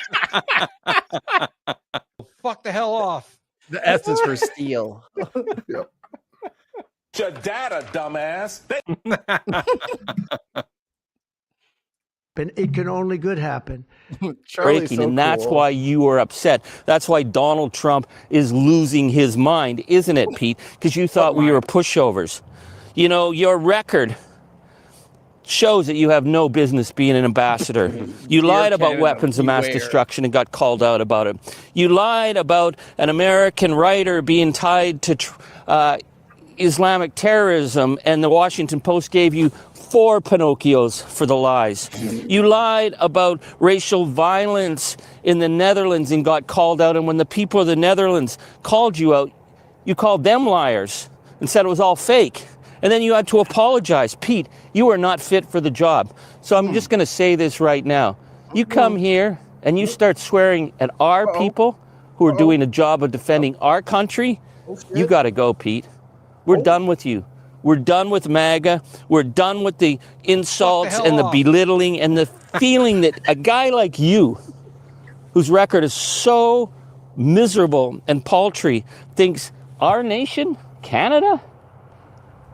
Fuck the hell off. The S is for steel. Yep. Your data, dumbass. And it can only good happen. breaking, and that's why you are upset. That's why Donald Trump is losing his mind, isn't it, Pete? Because you thought we were pushovers. You know, your record shows that you have no business being an ambassador. You lied about Canada, weapons of mass beware. destruction and got called out about it. You lied about an American writer being tied to Islamic terrorism, and the Washington Post gave you 4 Pinocchios for the lies. You lied about racial violence in the Netherlands and got called out, and when the people of the Netherlands called you out, you called them liars and said it was all fake. And then you had to apologize. Pete, you are not fit for the job. So I'm just going to say this right now. You come here and you start swearing at our people who are doing a job of defending our country, you got to go, Pete. We're done with you. We're done with MAGA. We're done with the insults and the belittling and the feeling that a guy like you, whose record is so miserable and paltry, thinks our nation, Canada,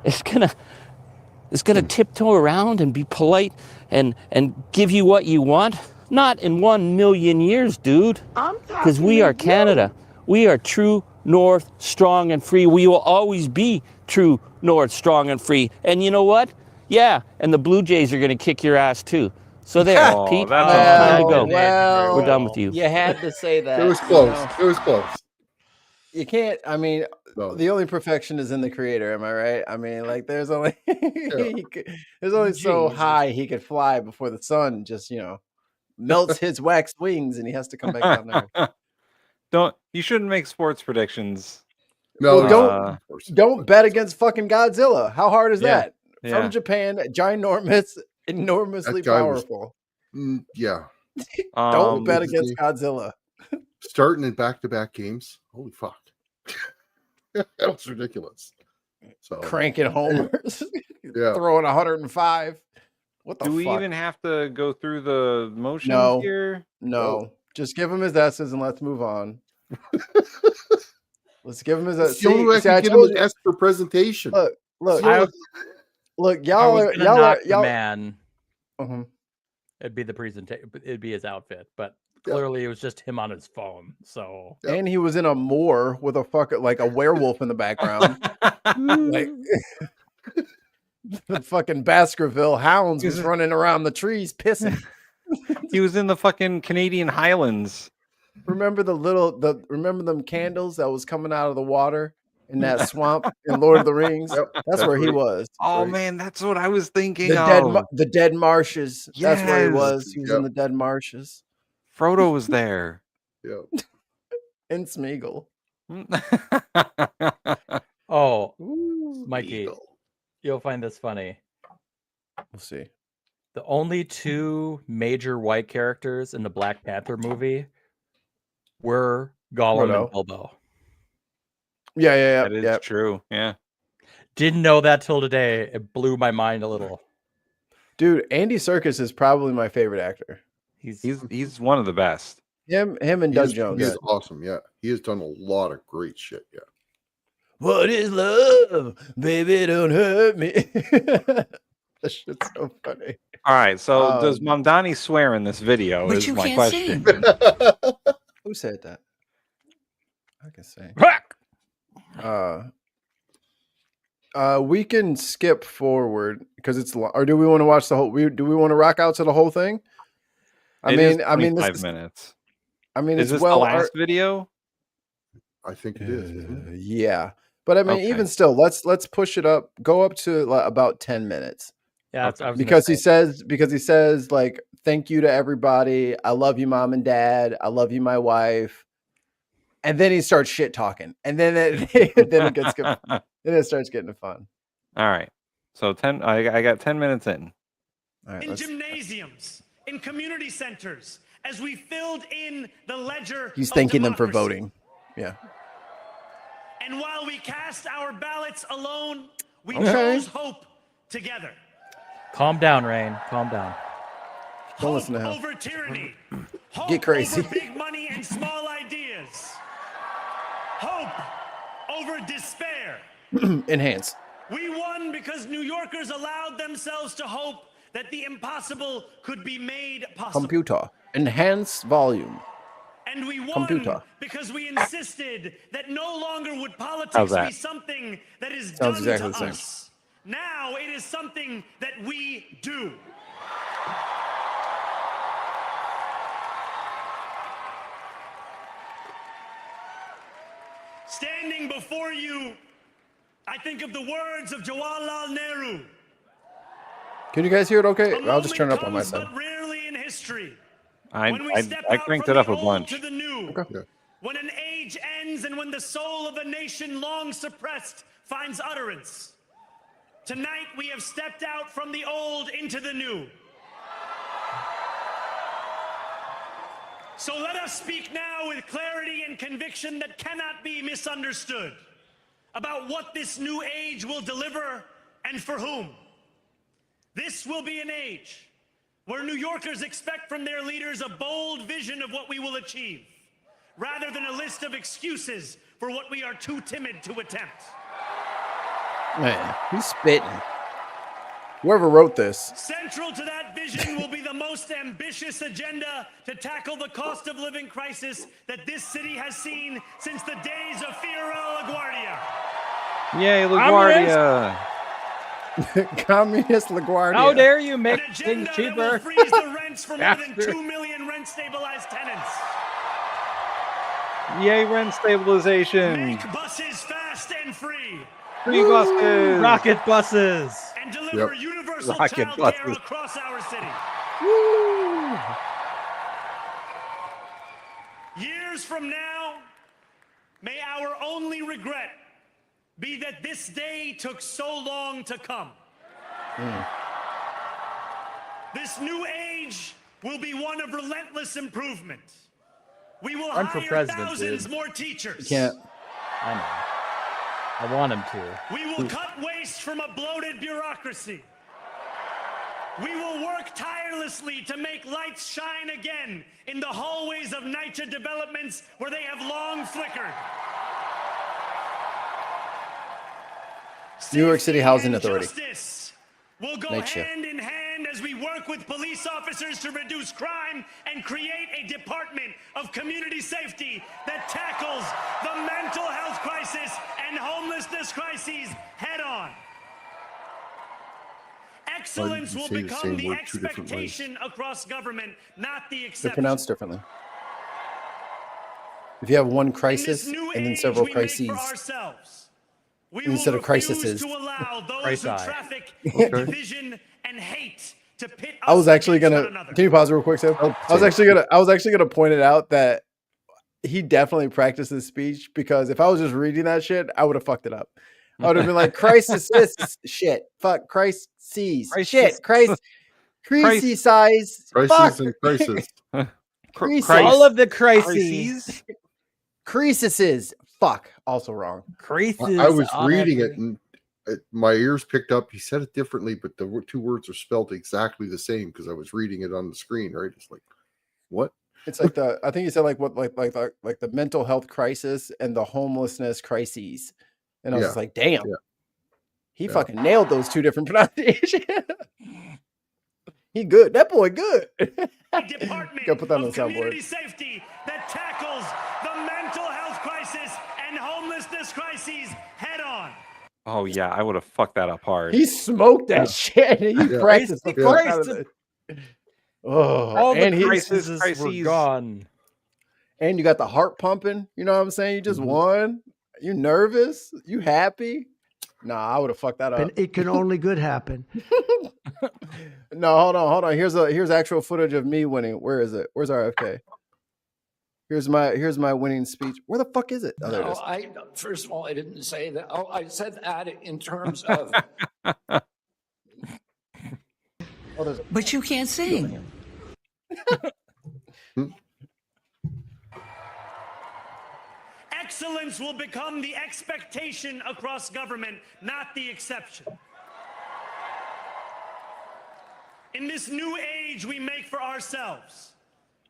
is gonna tiptoe around and be polite and give you what you want. Not in 1 million years, dude. Because we are Canada. We are true north, strong and free. We will always be true north, strong and free. And you know what? Yeah, and the Blue Jays are gonna kick your ass too. So there, Pete, it's time to go. Well, we're done with you. You had to say that. It was close. It was close. You can't. I mean, No. the only perfection is in the creator. Am I right? I mean, like, there's only there's only so high he could fly before the sun just melts his wax wings and he has to come back down there. You shouldn't make sports predictions. No, Well, don't bet against fucking Godzilla. How hard is Yeah, that? yeah. From Japan, ginormous, enormously That guy was- powerful. Yeah. Don't bet this is against Godzilla. Starting in back-to-back games. Holy fuck. That was ridiculous. So Cranking homers, Yeah. throwing 105. What the Do we fuck? even have to go through the motions here? No. Just give him his S's and let's move on. Let's give him his It's the only way I can give him an S for presentation. Look, I y'all was are gonna y'all knock are the y'all. man. Mhm. It'd be the presentation. It'd be his outfit, but clearly it was just him on his phone. So And he was in a moor with a like a werewolf in the background. Like the fucking Baskerville hounds was running around the trees pissing. He was in the fucking Canadian Highlands. Remember remember them candles that was coming out of the water in that swamp in Lord of the Rings? That's where he was. Oh man, that's what I was thinking The dead marshes. That's where he Yes. was. He was in the dead marshes. Frodo was there. Yeah. In Smeagol. Oh, Mikey, you'll find this funny. We'll see. The only 2 major white characters in the Black Panther movie were Gollum and Bilbo. Yeah. That is true. Yeah. Didn't know that till today. It blew my mind a little. Dude, Andy Serkis is probably my favorite actor. He's one of the best. Him and Doug Jones. He is awesome. Yeah. He has done a lot of great shit. Yeah. What is love? Baby, don't hurt me. That shit's so funny. All right. So does Mamdani swear in this video? But Is you my can't question. Who said that? I can say. We can skip forward because it's long. Or do we want to watch the whole? Do we want to rock out to the whole thing? It is I mean, 25 minutes. I mean, Is it's this well. the last video? I think it is. Isn't it? Yeah, but I mean, even still, let's push it up. Go up to about 10 minutes. Yeah, that's what I was because gonna he says like, thank you to everybody. I love you, mom and dad. I love you, my wife. And then he starts shit talking, and then it gets good. Then it starts getting fun. All right. So 10. I got 10 minutes in. All right. In gymnasiums, in community centers, as we filled in the ledger. He's of thanking them for democracy. voting. Yeah. And while we cast our ballots alone, we Okay. chose hope together. Calm down, Rain. Calm down. Don't listen to him. Over tyranny. Hope Get crazy. over big money and small ideas. Hope over despair. Enhance. We won because New Yorkers allowed themselves to hope that the impossible could be made possible. Computer. Enhance volume. And we won Computer. because we insisted that no longer would How's politics that? be something that is Sounds done exactly to the same. us. Now it is something that we do. Standing before you, I think of the words of Jawaharlal Nehru. Can you guys hear it okay? A I'll just turn it up on my moment side. comes but rarely in history. I cranked it from up the a old bunch. to the new. Yeah. When an age ends and when the soul of a nation long suppressed finds utterance. Tonight we have stepped out from the old into the new. So let us speak now with clarity and conviction that cannot be misunderstood about what this new age will deliver and for whom. This will be an age where New Yorkers expect from their leaders a bold vision of what we will achieve, rather than a list of excuses for what we are too timid to attempt. Man, he's spitting. Whoever wrote this. Central to that vision will be the most ambitious agenda to tackle the cost of living crisis that this city has seen since the days of Fiorello LaGuardia. Yay, LaGuardia. Communist LaGuardia. How dare you make An things agenda that cheaper? will freeze the rents for more than Bastard. 2 million rent-stabilized tenants. Yay, rent stabilization. Make buses fast and free. Free buses. Rocket buses. And deliver Yep. universal Rocket child care buses. across our city. Woo! Years from now, may our only regret be that this day took so long to come. This new age will be one of relentless improvement. We will Run for hire president, thousands dude. more teachers. You can't. I know. I want him to. We will cut waste from a bloated bureaucracy. We will work tirelessly to make lights shine again in the hallways of NYCHA developments where they have long flickered. New York City Safety Housing and Authority. Justice will go NYCHA. hand in hand as we work with police officers to reduce crime and create a department of community safety that tackles the mental health crisis and homelessness crises head on. Excellence you will say the become same the word two different ways? expectation across government, not the They're exception. pronounced differently. If you have one In this crisis new and then age several we make crises, for ourselves, we instead will of crises. refuse to allow those Crisis. who traffic in division and hate to pit us I was actually against gonna. one another. Can you pause real quick, Sam? I was actually gonna point it out that he definitely practiced his speech, because if I was just reading that shit, I would have fucked it up. I would have been like, crisis, shit, fuck, crises, shit, crisis, size, Crises fuck, and crisis. crises, All of the crises. crises, fuck, also wrong. Crises. I was on reading every- it and my ears picked up. He said it differently, but the two words are spelled exactly the same because I was reading it on the screen. Right? It's like, what? It's like I think you said like the mental health crisis and the homelessness crises, and I was Yeah. just like, damn, Yeah. he fucking nailed those two different pronunciations. He good, that boy good. Department Go put that on the of community soundboard. safety that tackles the mental health crisis and homelessness crises head on. Oh yeah, I would have fucked that up hard. He smoked that shit. He Yeah. practiced the Yeah. fuck out of it. Oh, All and the he crises were crises. gone. and you got the heart pumping. You know what I'm saying? You just won. You nervous? You happy? Nah, I would have fucked that up. And it can only good happen. No, hold on. Here's actual footage of me winning. Where is it? Where's RFK? Here's my winning speech. Where the fuck is it? Oh, there it No, is. first of all, I didn't say that. Oh, I said that in terms of Oh, there's But you can't sing. Excellence will become the expectation across government, not the exception. In this new age we make for ourselves,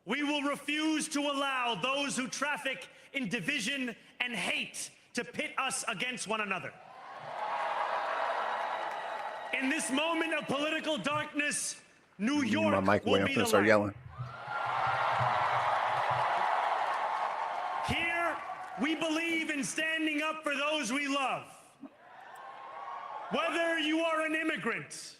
we will refuse to allow those who traffic in division and hate to pit us against one another. In this moment of political darkness, New York My mic will away. I'm be gonna the start light. yelling. Here, we believe in standing up for those we love. Whether you are an immigrant,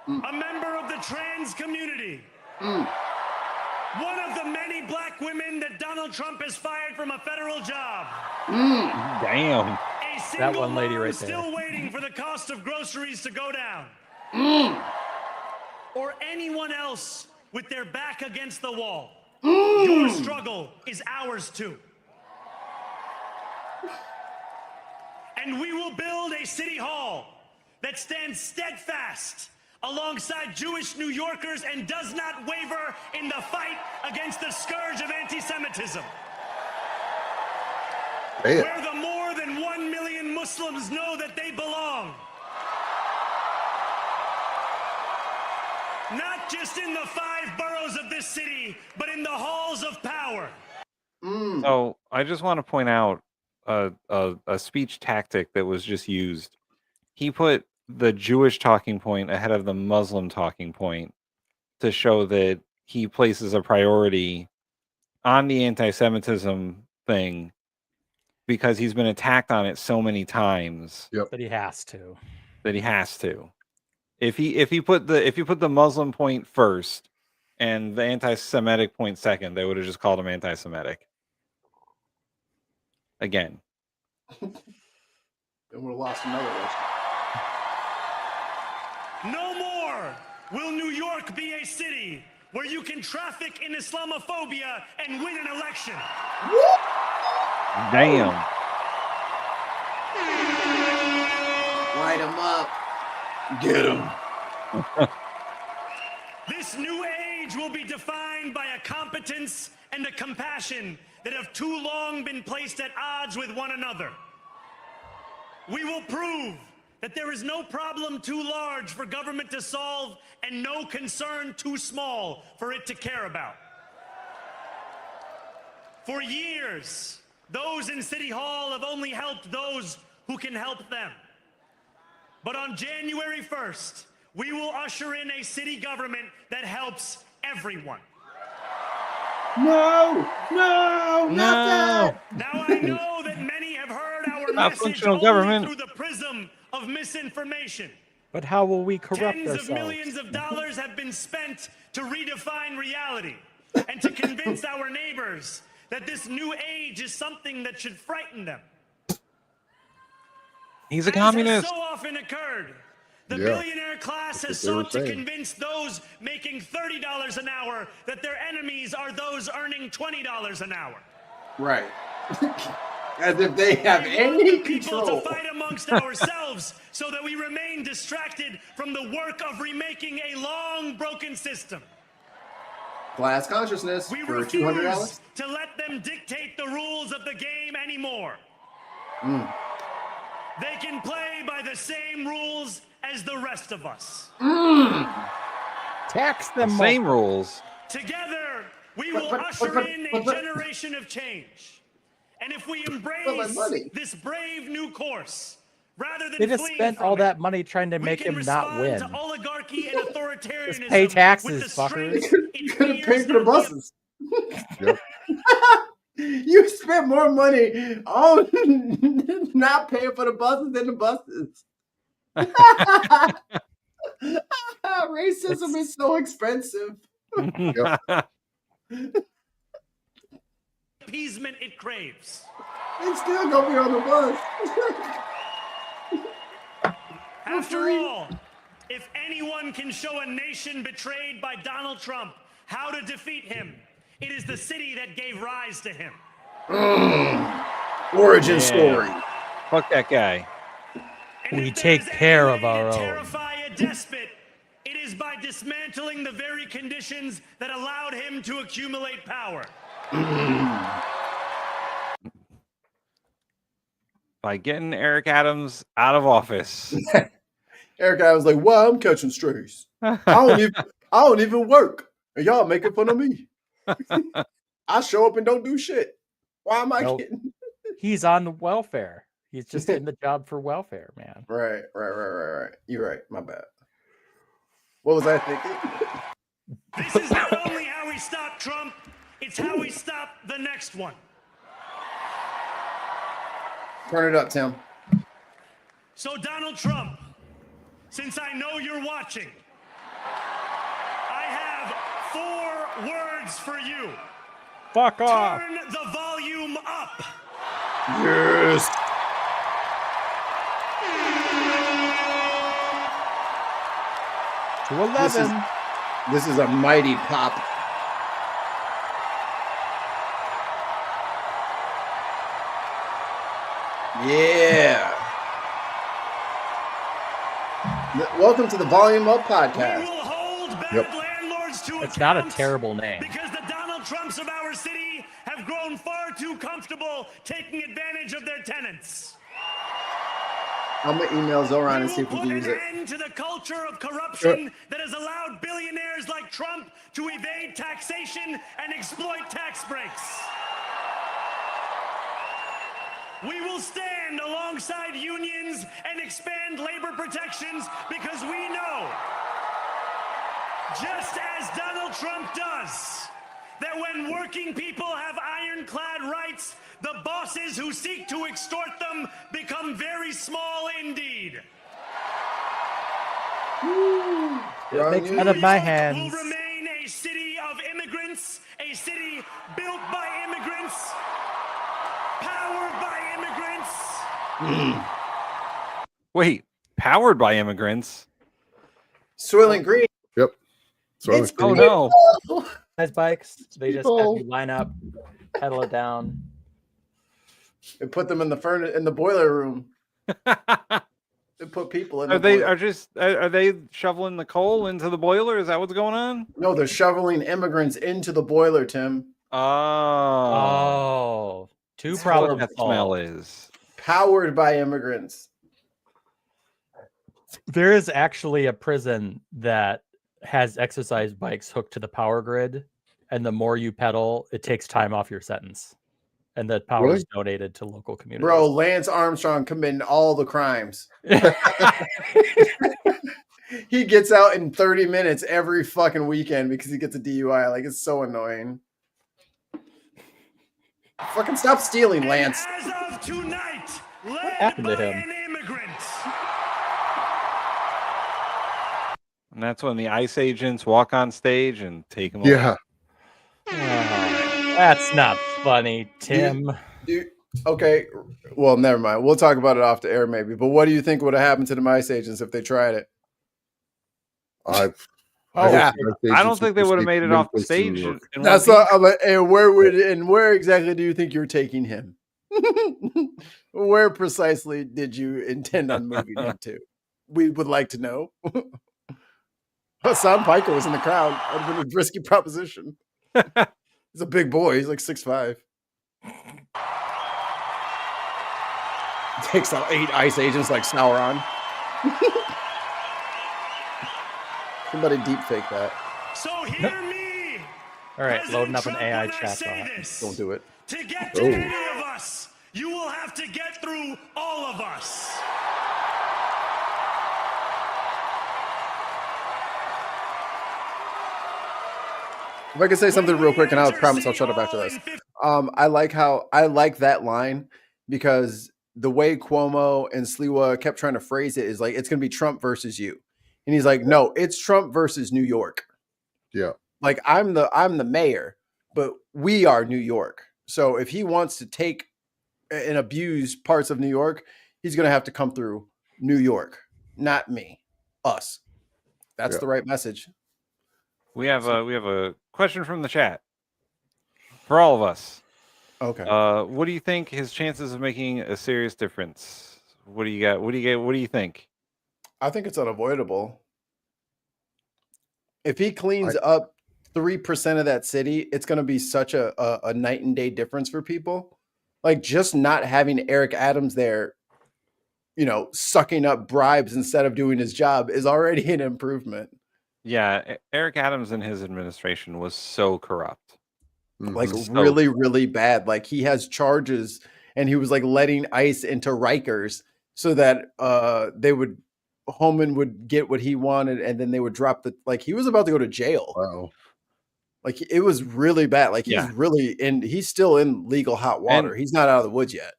a member of the trans community, one of the many black women that Donald Trump has fired from a federal job. Damn. A single That one lady mom right there. still waiting for the cost of groceries to go down. Or anyone else with their back against the wall. Your struggle is ours too. And we will build a city hall that stands steadfast alongside Jewish New Yorkers and does not waver in the fight against the scourge of anti-Semitism. Where the more than 1 million Muslims know that they belong. Not just in the 5 boroughs of this city, but in the halls of power. So I just want to point out a speech tactic that was just used. He put the Jewish talking point ahead of the Muslim talking point to show that he places a priority on the anti-Semitism thing because he's been attacked on it so many times. That he has to. That he has to. If he put the Muslim point first and the anti-Semitic point second, they would have just called him anti-Semitic. Again. Then would have lost another election. No more will New York be a city where you can traffic in Islamophobia and win an election. Damn. Light him up. Get him. This new age will be defined by a competence and a compassion that have too long been placed at odds with one another. We will prove that there is no problem too large for government to solve and no concern too small for it to care about. For years, those in City Hall have only helped those who can help them. But on January 1st, we will usher in a city government that helps everyone. No, not that. Now I know that many have heard our Not message functional only government. through the prism of misinformation. But how will we corrupt Tens ourselves? of millions of dollars have been spent to redefine reality and to convince our neighbors that this new age is something that should frighten them. He's a As communist. has so often occurred, the Yeah. billionaire class has That's what they were sought to saying. convince those making $30 an hour that their enemies are those earning $20 an hour. Right. As if they have We want any the people control. to fight amongst ourselves so that we remain distracted from the work of remaking a long broken system. Class consciousness We for refuse $200. to let them dictate the rules of the game anymore. They can play by the same rules as the rest of us. Tax them more. Same rules. Together, we will but- usher but- in but- a generation of change. And if we embrace money. this brave new course, rather than They just fleeing spent from all it, that money trying to we make can him not respond win. to oligarchy and authoritarianism Just pay taxes, with the fuckers. strength You it could have fears paid for the not buses. Yep. You spent more money on not paying for the buses than the buses. Racism is so expensive. appeasement it craves. It's still gonna be on the bus. After all, if anyone can show a nation betrayed by Donald Trump how to defeat him, it is the city that gave rise to him. Origin Yeah. story. Fuck that guy. And We if there take is any care way of our to own. terrify a despot, it is by dismantling the very conditions that allowed him to accumulate power. By getting Eric Adams out of office. Eric, I was like, "Well, I'm catching strays. I I don't even work, and y'all making fun of me. I show up and don't do shit. Why am I getting? He's on the welfare. He's just in the job for welfare, man. Right. You're right. My bad. What was I thinking? This is not only how we stop Trump, it's how we stop the next one. Turn it up, Tim. So, Donald Trump, since I know you're watching, I have 4 words for you. Fuck off. Turn the volume up. Yes. To 11. This is a mighty pop. Yeah. Welcome to the Volume Up podcast. We will hold bad Yep. landlords to It's not a account terrible name. because the Donald Trumps of our city have grown far too comfortable taking advantage of their tenants. I'm gonna email Zoran and see if we Put can use an it. end to the culture of corruption that has allowed billionaires like Trump to evade taxation and exploit tax breaks. We will stand alongside unions and expand labor protections because we know, just as Donald Trump does, that when working people have ironclad rights, the bosses who seek to extort them become very small indeed. It makes out of my Will hands. remain a city of immigrants, a city built by immigrants, powered by immigrants. Wait, powered by immigrants? Soylent Green. Yep. It's Oh no. Nice bikes. They just have you line up, pedal it down. They put them in the furnace in the boiler room. They put people in. Are the they boiler. are they shoveling the coal into the boiler? Is that what's going on? No, they're shoveling immigrants into the boiler, Tim. Oh, two That's problems what that smell solved. is. Powered by immigrants. There is actually a prison that has exercise bikes hooked to the power grid, and the more you pedal, it takes time off your sentence, and the power is donated to local communities. Bro, Lance Armstrong committing all the crimes. He gets out in 30 minutes every fucking weekend because he gets a DUI. Like, it's so annoying. Fucking stop stealing, Lance. As of tonight, What happened to him? an immigrant. And that's when the ICE agents walk on stage and take them Yeah. That's not funny, Tim. Okay, well, never mind. We'll talk about it off the air maybe. But what do you think would have happened to the ICE agents if they tried it? I don't think they would have made it off the stage. That's not. I'm like, and where exactly do you think you're taking him? Where precisely did you intend on moving him to? We would like to know. Hassan Piker was in the crowd. That would have been a risky proposition. He's a big boy. He's like 6'5". Takes out 8 ICE agents like Sauron. Somebody deep fake that. So hear me. All right, loading up an Trump, AI when I chat say bot. this. Don't do it. To get to any of us, you will have to get through all of us. If I could say something real quick, and I promise I'll shut up after this. I like that line because the way Cuomo and Sliwa kept trying to phrase it is like it's going to be Trump versus you, and he's like, no, it's Trump versus New York. Yeah, like I'm the mayor, but we are New York. So if he wants to take and abuse parts of New York, he's going to have to come through New York, not me, us. That's the right message. We have a question from the chat for all of us. Okay. What do you think his chances of making a serious difference? What do you got? What do you think? I think it's unavoidable. If he cleans up 3% of that city, it's going to be such a night and day difference for people. Like just not having Eric Adams there, sucking up bribes instead of doing his job is already an improvement. Yeah, Eric Adams and his administration was so corrupt. Like Mm-hmm. really, really bad. Like he has charges and he was like letting ICE into Rikers so that Holman would get what he wanted and then they would drop he was about to go to jail. Wow. Like it was really bad. Like Yeah. he's still in legal hot water. And- He's not out of the woods yet.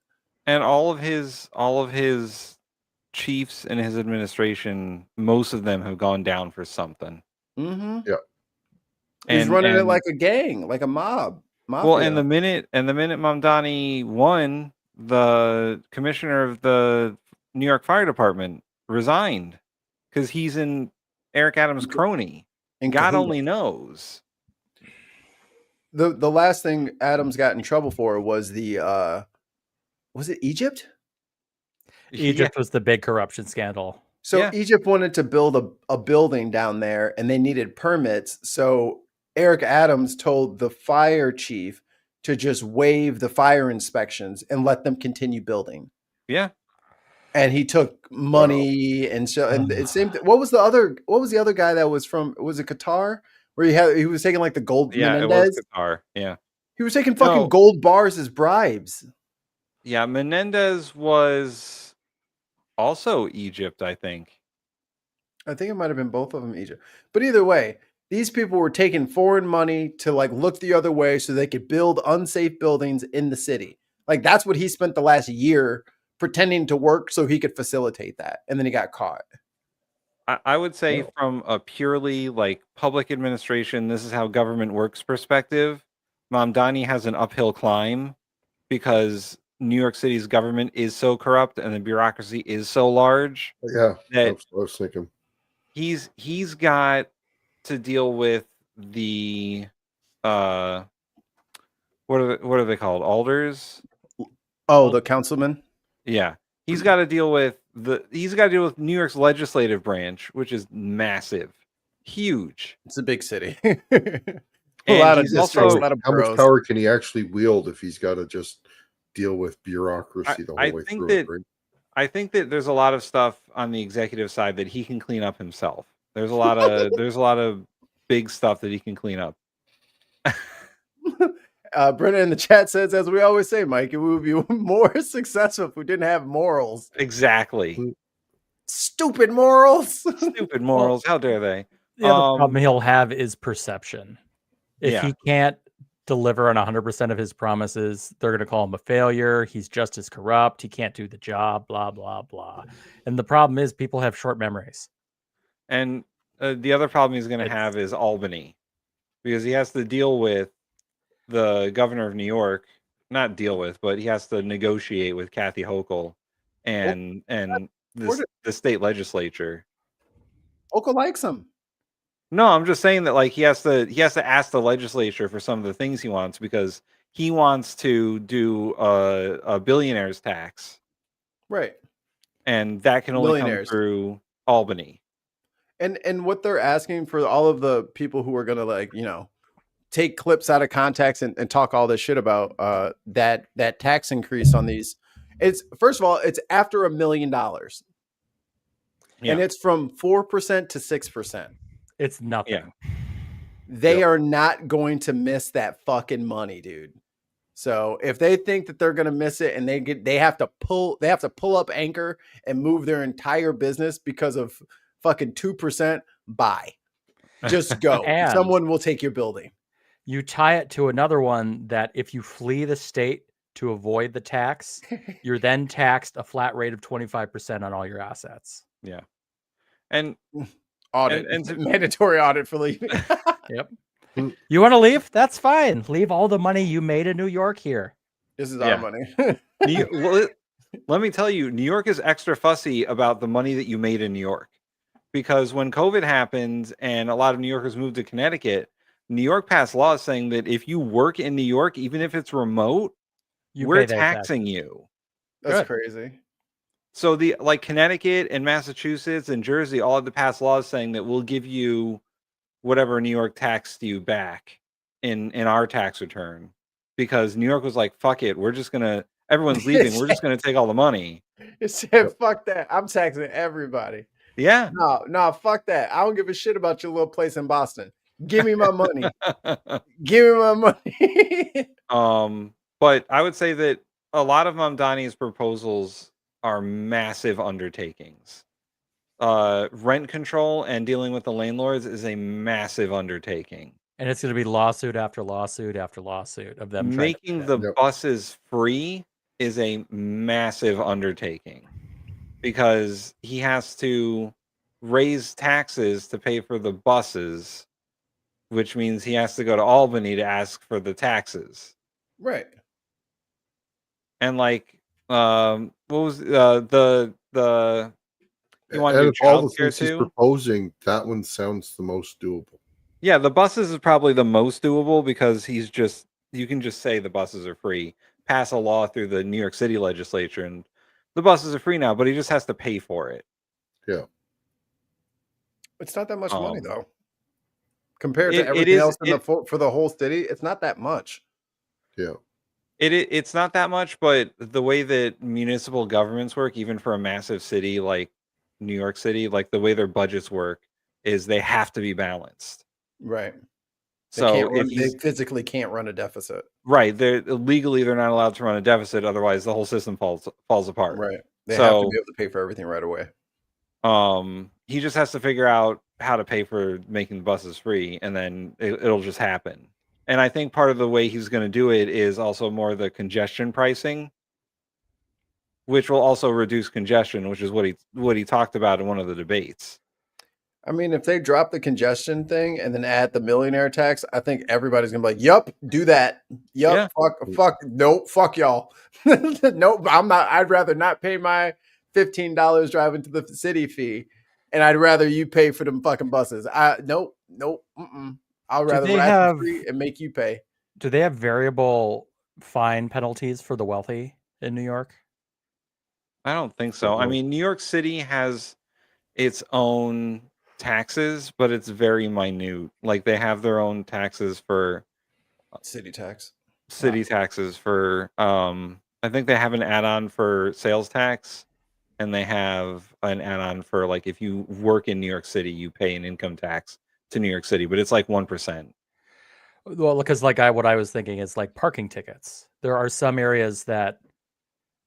And all of his chiefs in his administration, most of them have gone down for something. Mm-hmm. Yeah. He's running it like a gang, like a mob. Mafia. Well, and the minute Mamdani won, the commissioner of the New York Fire Department resigned because he's in Eric Adams' crony. And God cahoots. only knows. The last thing Adams got in trouble for was was it Egypt? Egypt was the big corruption scandal. So Egypt wanted to build a building down there and they needed permits. So Eric Adams told the fire chief to just waive the fire inspections and let them continue building. Yeah. And he took money and the same thing. What was the other guy that was was it Qatar? Where he was taking like the gold Menendez? It was Qatar. Yeah. He was taking fucking gold bars as bribes. Yeah, Menendez was also Egypt, I think. I think it might have been both of them Egypt. But either way, these people were taking foreign money to look the other way so they could build unsafe buildings in the city. Like that's what he spent the last year pretending to work so he could facilitate that. And then he got caught. I would say from a purely public administration, this is how government works perspective, Mamdani has an uphill climb because New York City's government is so corrupt and the bureaucracy is so large. Yeah, that I was thinking. He's got to deal with the what are they called? Alders? Oh, the councilman? Yeah. He's got to deal with New York's legislative branch, which is massive. Huge. It's a big city. A lot of districts, how much power can he actually wield if he's got to just deal with bureaucracy the whole way through? I think that there's a lot of stuff on the executive side that he can clean up himself. There's a lot of big stuff that he can clean up. Brennan in the chat says, as we always say, Mike, we would be more successful if we didn't have morals. Exactly. Stupid morals. Stupid morals. How dare they? The other problem he'll have is perception. If Yeah. he can't deliver on 100% of his promises, they're going to call him a failure. He's just as corrupt. He can't do the job, blah, blah, blah. And the problem is people have short memories. And the other problem he's going to have is Albany, because he has to deal with the governor of New York, not deal with, but he has to negotiate with Kathy Hochul and the state legislature. Hochul likes him. No, I'm just saying that he has to ask the legislature for some of the things he wants because he wants to do a billionaire's tax. Right. And that can only come through Albany. And what they're asking for all of the people who are going to take clips out of context and talk all this shit about that tax increase on these. It's first of all, it's after $1 million. And it's from 4% to 6%. It's nothing. Yeah. They are not going to miss that fucking money, dude. So if they think that they're going to miss it and they have to pull up anchor and move their entire business because of fucking 2%, bye. Just go. Someone will take your building. You tie it to another one that if you flee the state to avoid the tax, you're then taxed a flat rate of 25% on all your assets. Yeah. And audit and mandatory audit for leaving. Yep. You want to leave? That's fine. Leave all the money you made in New York here. This is our money. Let me tell you, New York is extra fussy about the money that you made in New York. Because when COVID happened and a lot of New Yorkers moved to Connecticut, New York passed laws saying that if you work in New York, even if it's remote, we're taxing you. That's crazy. So Connecticut and Massachusetts and Jersey all had to pass laws saying that we'll give you whatever New York taxed you back in our tax return, because New York was like, fuck it, everyone's leaving, we're just gonna take all the money. It said, fuck that, I'm taxing everybody. Yeah. No, fuck that. I don't give a shit about your little place in Boston. Give me my money. Give me my money. But I would say that a lot of Mamdani's proposals are massive undertakings. Rent control and dealing with the landlords is a massive undertaking. And it's going to be lawsuit after lawsuit after lawsuit of them Making the buses free is a massive undertaking because he has to raise taxes to pay for the buses, which means he has to go to Albany to ask for the taxes. Right. And like, what was the you want to do Out of all the childcare things he's too? proposing, that one sounds the most doable. Yeah, the buses is probably the most doable because you can just say the buses are free, pass a law through the New York City legislature, and the buses are free now, but he just has to pay for it. Yeah. It's not that much money though. Compared to It everything is- else in it- for the whole city, it's not that much. Yeah. It's not that much, but the way that municipal governments work, even for a massive city like New York City, like the way their budgets work is they have to be balanced. Right. So They physically can't run a deficit. right, they're not allowed to run a deficit, otherwise the whole system falls apart. Right. They have to be able to pay for everything right away. He just has to figure out how to pay for making the buses free, and then it'll just happen. And I think part of the way he's going to do it is also more the congestion pricing, which will also reduce congestion, which is what he talked about in one of the debates. I mean, if they drop the congestion thing and then add the millionaire tax, I think everybody's gonna be like, "Yup, do that. Yup, fuck, nope, fuck y'all. Nope, I'm not. I'd rather not pay my $15 driving to the city fee, and I'd rather you pay for them fucking buses. Nope. I'd rather ride for free and make you pay." Do they have variable fine penalties for the wealthy in New York? I don't think so. I mean, New York City has its own taxes, but it's very minute. Like they have their own taxes for city tax. Taxes for I think they have an add-on for sales tax, and they have an add-on for like if you work in New York City, you pay an income tax to New York City, but it's like 1%. Well, because what I was thinking is like parking tickets. There are some areas that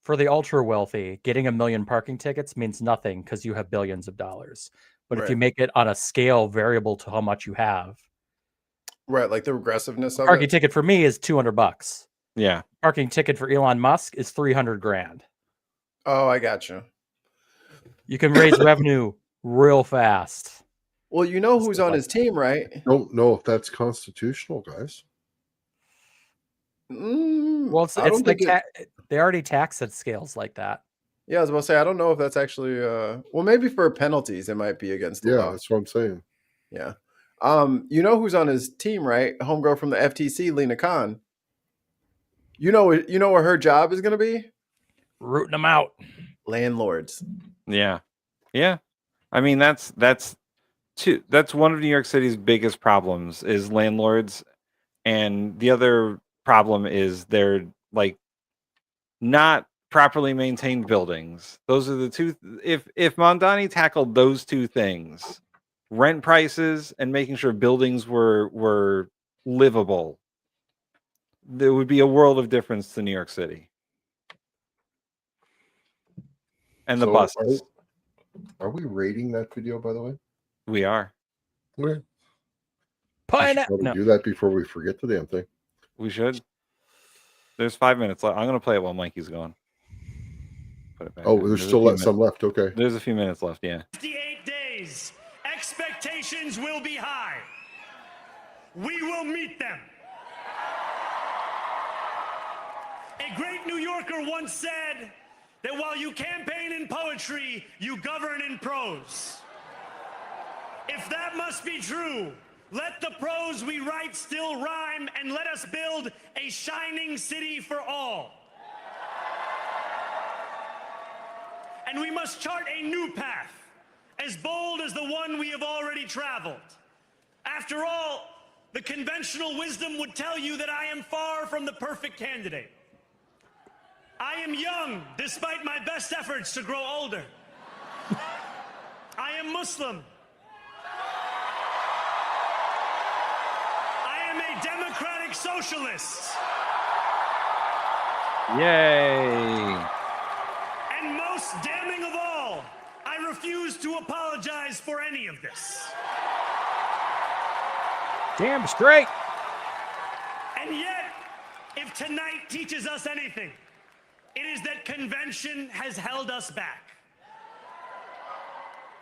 for the ultra wealthy, getting 1 million parking tickets means nothing because you have billions of dollars. But if you make it on a scale variable to how much you have, right, like the regressiveness of parking it. ticket for me is $200. Yeah, parking ticket for Elon Musk is $300,000. Oh, I got you. You can raise revenue real fast. Well, you know who's on his team, right? Don't know if that's constitutional, guys. Well, it's like they already tax at scales like that. Yeah, I was about to say, I don't know if that's actually well, maybe for penalties it might be against the law. That's what I'm saying. Yeah. You know who's on his team, right? Homegirl from the FTC, Lena Khan. You know what her job is gonna be? Rooting them out. Landlords. Yeah. I mean, that's one of New York City's biggest problems is landlords, and the other problem is they're like not properly maintained buildings. Those are the two. If Mamdani tackled those two things, rent prices and making sure buildings were livable, there would be a world of difference to New York City. And the buses. Are we rating that video, by the way? We are. Okay. Pineapple. Do that before we forget the damn thing. We should. There's 5 minutes left. I'm going to play it while Mikey's going. Put it back. Oh, there's still some left. Okay. There's a few minutes left. Yeah. 58 days. Expectations will be high. We will meet them. A great New Yorker once said that while you campaign in poetry, you govern in prose. If that must be true, let the prose we write still rhyme, and let us build a shining city for all. And we must chart a new path, as bold as the one we have already traveled. After all, the conventional wisdom would tell you that I am far from the perfect candidate. I am young, despite my best efforts to grow older. I am Muslim. I am a democratic socialist. Yay. And most damning of all, I refuse to apologize for any of this. Damn straight. And yet, if tonight teaches us anything, it is that convention has held us back.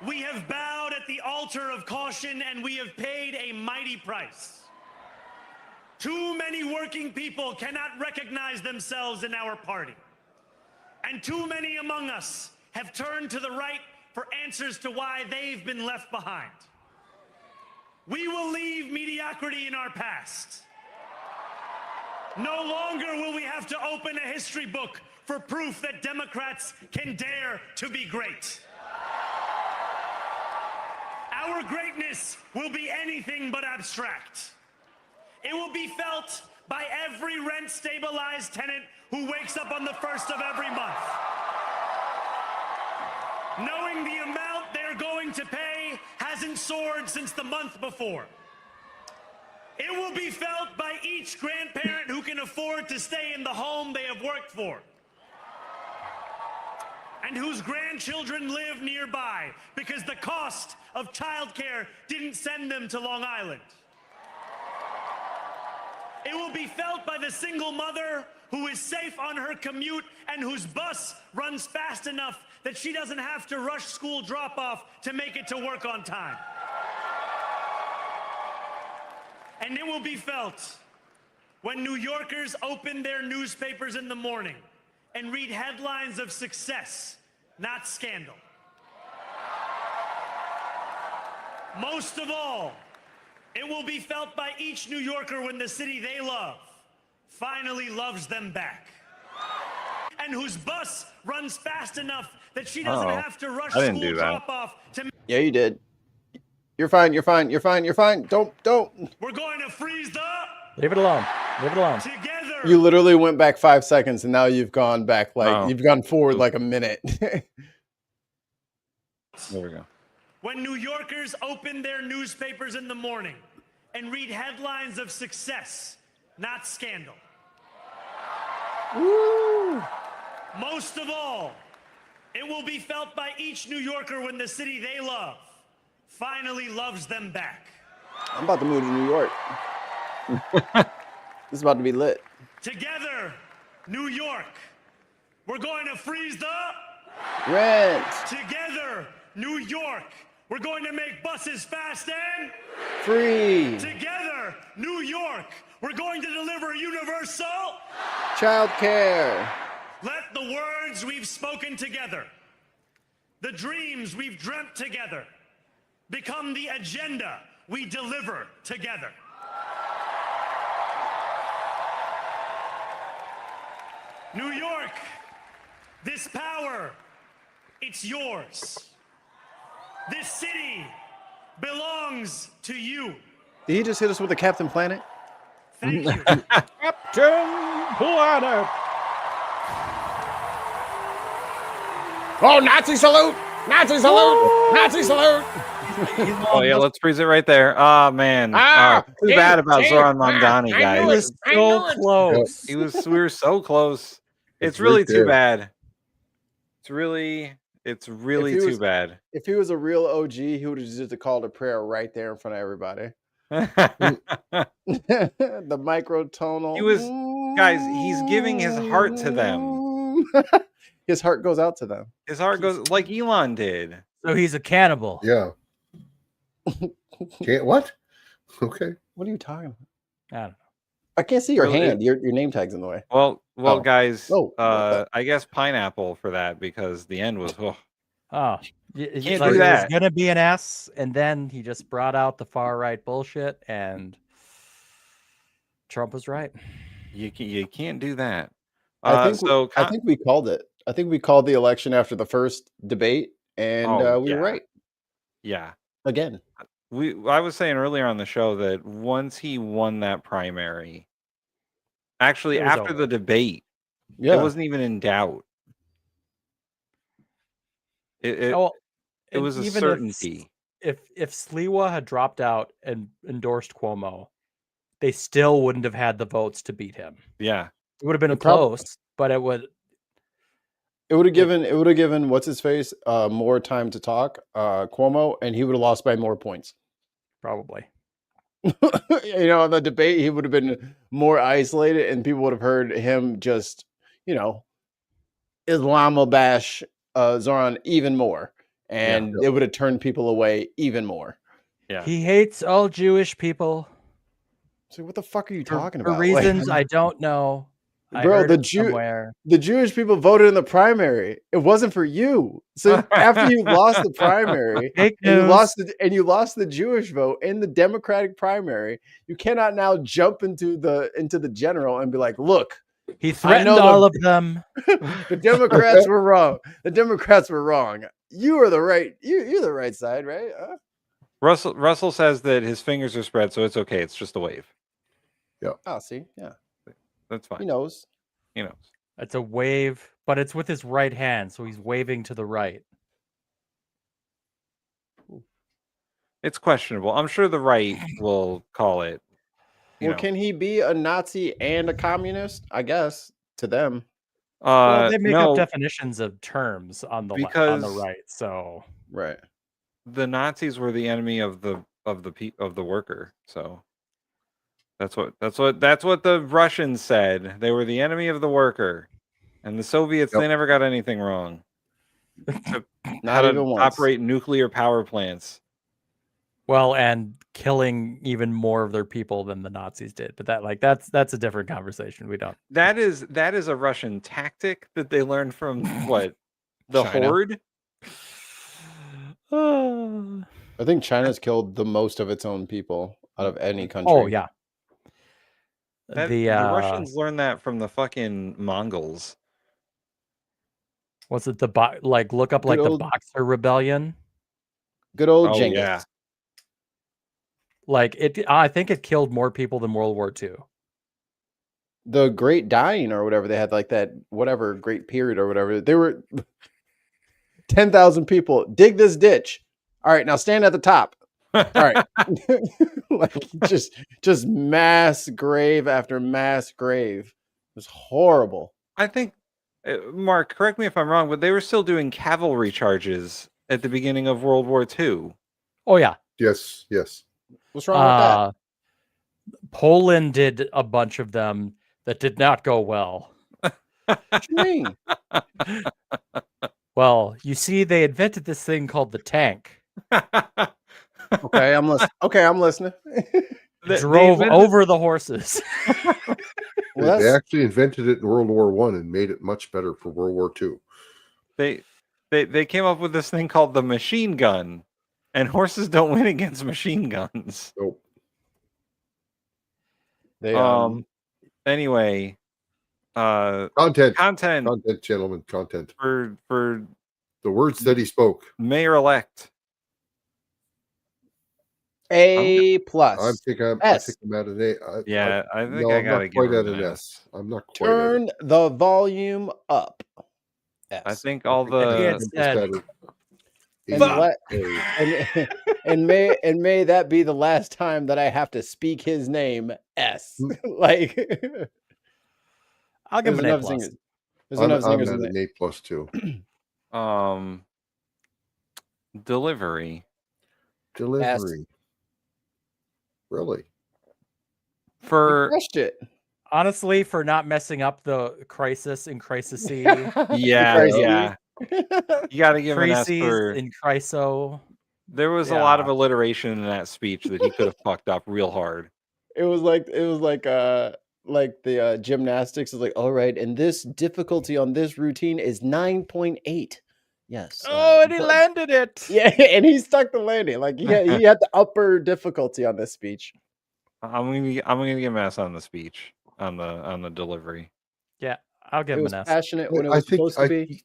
We have bowed at the altar of caution, and we have paid a mighty price. Too many working people cannot recognize themselves in our party. And too many among us have turned to the right for answers to why they've been left behind. We will leave mediocrity in our past. No longer will we have to open a history book for proof that Democrats can dare to be great. Our greatness will be anything but abstract. It will be felt by every rent-stabilized tenant who wakes up on the first of every month, knowing the amount they're going to pay hasn't soared since the month before. It will be felt by each grandparent who can afford to stay in the home they have worked for, and whose grandchildren live nearby because the cost of childcare didn't send them to Long Island. It will be felt by the single mother who is safe on her commute and whose bus runs fast enough that she doesn't have to rush school drop-off to make it to work on time. And it will be felt when New Yorkers open their newspapers in the morning and read headlines of success, not scandal. Most of all, it will be felt by each New Yorker when the city they love finally loves them back, and whose bus runs fast enough that she doesn't have to rush school drop-off to... Yeah, you did. You're fine. You're fine. You're fine. You're fine. Don't. We're going to freeze the... Leave it alone. Leave it alone. Together. You literally went back 5 seconds, and now you've gone back you've gone forward like a minute. There we go. When New Yorkers open their newspapers in the morning and read headlines of success, not scandal. Woo! Most of all, it will be felt by each New Yorker when the city they love finally loves them back. I'm about to move to New York. This is about to be lit. Together, New York, we're going to freeze the... Rent. Together, New York, we're going to make buses fast and... Free. Together, New York, we're going to deliver universal... Child care. Let the words we've spoken together, the dreams we've dreamt together, become the agenda we deliver together. New York, this power, it's yours. This city belongs to you. Did he just hit us with the Captain Planet? Thank you. Captain Planet. Oh, Nazi salute! Nazi salute! Nazi salute! Oh yeah, let's freeze it right there. Oh man, too bad about Zoran Mamdani, guys. He was so close. We were so close. It's really too bad. It's really too bad. If he was a real OG, he would have just called a prayer right there in front of everybody. The microtonal. He was, guys. He's giving his heart to them. His heart goes out to them. His heart goes like Elon did. So he's a cannibal. Yeah. What? Okay. What are you talking about? I don't know. I can't see your hand. Your name tag's in the way. Well, guys. Oh. I guess pineapple for that because the end was. Oh, can't do that. It was gonna be an S, and then he just brought out the far right bullshit, and Trump was right. You can't do that. I think we called it. I think we called the election after the first debate, and we were right. Yeah. Again. I was saying earlier on the show that once he won that primary, actually after the debate, it wasn't even in doubt. It was a even certainty. If Sliwa had dropped out and endorsed Cuomo, they still wouldn't have had the votes to beat him. Yeah. It would have been close, but it would have given what's his face more time to talk, Cuomo, and he would have lost by more points. Probably. You know, in the debate, he would have been more isolated, and people would have heard him just, you know, Islamo-bash Zoran even more, and it would have turned people away even more. Yeah, he hates all Jewish people. So what the fuck are you talking for about? reasons I don't know. Bro, the Jewish people voted in the primary. It wasn't for you. So after you lost the primary, and you lost the Jewish vote in the Democratic primary, you cannot now jump into the general and be like, "Look, he threatened all of them. The Democrats were wrong. The Democrats were wrong. You are the right. You're the right side, right?" Russell says that his fingers are spread, so it's okay. It's just a wave. Yeah. Oh, see, yeah. That's fine. He knows. He knows. It's a wave, but it's with his right hand, so he's waving to the right. It's questionable. I'm sure the right will call it. Well, can he be a Nazi and a communist? I guess to them. Well, they make up definitions of terms on the right. So right, the Nazis were the enemy of the worker. So that's what the Russians said. They were the enemy of the worker, and the Soviets they never got anything wrong. How to operate nuclear power plants. Well, and killing even more of their people than the Nazis did, but that's a different conversation. We don't. That is a Russian tactic that they learned from what the China. Horde. I think China's killed the most of its own people out of any country. Oh yeah. The Russians learned that from the fucking Mongols. Was it the look up the Boxer Rebellion? Good old Genghis. Yeah. I think it killed more people than World War II. The Great Dying or whatever, they had that great period or whatever. They were 10,000 people. Dig this ditch. All right, now stand at the top. All right. just mass grave after mass grave. It was horrible. I think, Mark, correct me if I'm wrong, but they were still doing cavalry charges at the beginning of World War II. Oh, yeah. Yes. What's wrong with that? Poland did a bunch of them that did not go well. What you mean? Well, you see, they invented this thing called the tank. Okay, I'm listening. They drove over the horses. They actually invented it in World War I and made it much better for World War II. They came up with this thing called the machine gun, and horses don't win against machine guns. Nope. Anyway, content, gentlemen, content for the words that he spoke. Mayor-elect. A plus. I think I'm at an A. I think I gotta give it an S. I'm not quite. Turn the volume up. S. I think all the and may that be the last time that I have to speak his name. S. I'll give him an A plus. I'm at an A plus too. Delivery. S. Really? For honestly, for not messing up the crisis in Crisis C. Yeah. You got to give an S for in Criso. There was a lot of alliteration in that speech that he could have fucked up real hard. It was like the gymnastics is like, all right, and this difficulty on this routine is 9.8. Yes. And he landed it. Yeah, and he stuck the landing. Like he had the upper difficulty on this speech. I'm gonna give him an S on the speech, on the delivery. Yeah, I'll give him an S. Passionate when it was supposed to be.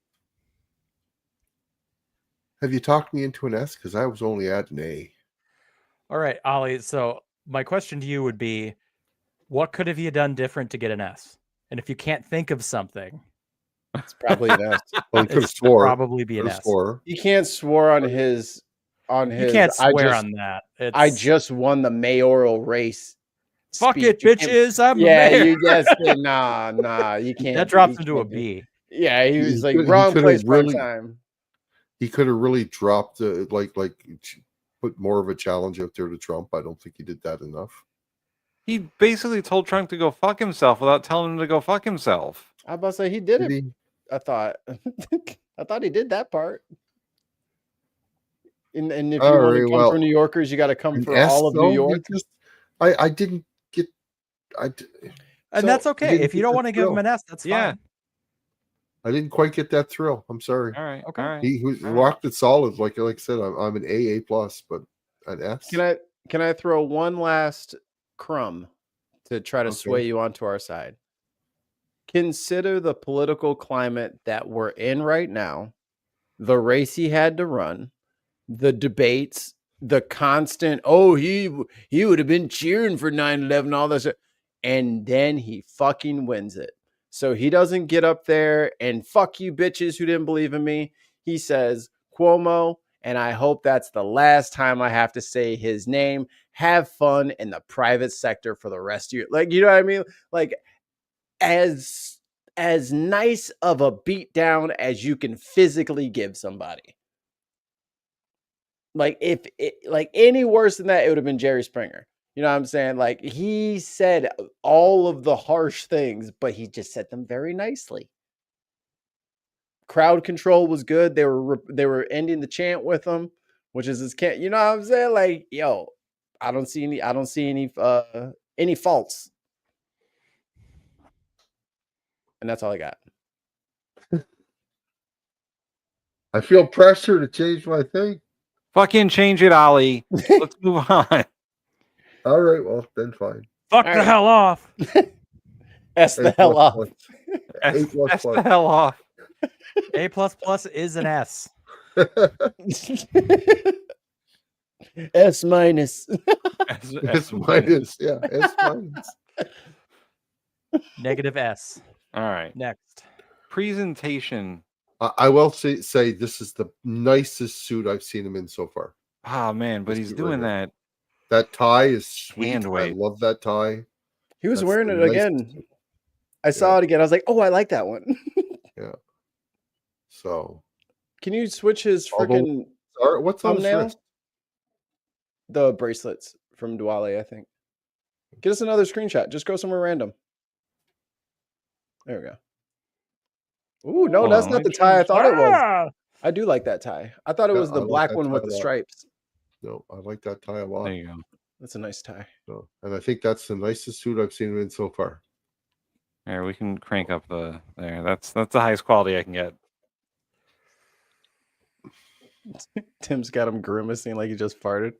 Have you talked me into an S? Because I was only at an A. All right, Ollie. So my question to you would be, what could have you done different to get an S? And if you can't think of something, It's probably an S. Well, he could have swore. Probably be an Could've S. swore. You can't swear on his. You can't swear on that. I just won the mayoral race. Fuck speech. it, You can't- bitches! I'm the yeah, mayor. you just nah, you can't. That drops you him to a can't do- B. Yeah, he was like could- he wrong could've place, really- wrong time. He could have really dropped like put more of a challenge out there to Trump. I don't think he did that enough. He basically told Trump to go fuck himself without telling him to go fuck himself. I was about to say he did Did it. he? I thought. I thought he did that part. And if you All want to right, come well, for New Yorkers, you got to come An for S, all of though? New York. I didn't get. And So, that's okay. didn't If you get don't the want to give him thrill. an S, that's Yeah. fine. I didn't quite get that thrill. I'm sorry. All right. Okay. All right. He all right. rocked it solid. Like I said, I'm an AA plus, but an S. Can I throw one last crumb to try to Okay. sway you onto our side? Consider the political climate that we're in right now, the race he had to run, the debates, the constant, he would have been cheering for 9/11, all this, and then he fucking wins it. So he doesn't get up there and fuck you bitches who didn't believe in me. He says, Cuomo, and I hope that's the last time I have to say his name. Have fun in the private sector for the rest of your, like, you know what I mean? Like, as nice of a beatdown as you can physically give somebody. Like, if it, like any worse than that, it would have been Jerry Springer. You know what I'm saying? Like, he said all of the harsh things, but he just said them very nicely. Crowd control was good. They were ending the chant with him, which is his can't. You know what I'm saying? Like, yo, I don't see any faults. And that's all I got. I feel pressure to change my thing. Fucking change it, Ollie. Let's move on. All right, well then fine. Fuck All the right. hell off. S the hell off. A plus That's plus. the hell off. A plus plus is an S. S minus. S minus, yeah, S minus. Negative S. All right. Next. Presentation. I will say this is the nicest suit I've seen him in so far. Oh man, but This he's suit doing right here. that. That tie is sweet. Hand I weight. love that tie. He was That's wearing the it nicest again. suit. I saw it again. I was like, oh, I like that one. Yeah. So Can you switch his Although- freaking sorry, what's on his thumbnail? wrist? The bracelets from Dwale, I think. Get us another screenshot. Just go somewhere random. There we go. Ooh, no, Hold that's on, not let the me tie I thought it was. Ah! I do like that tie. I thought it Yeah, was I the like black that one tie with a the lot. stripes. No, I like that tie a lot. There you go. That's a nice tie. So, and I think that's the nicest suit I've seen him in so far. There, we can crank up the there. That's the highest quality I can get. Tim's got him grimacing like he just farted.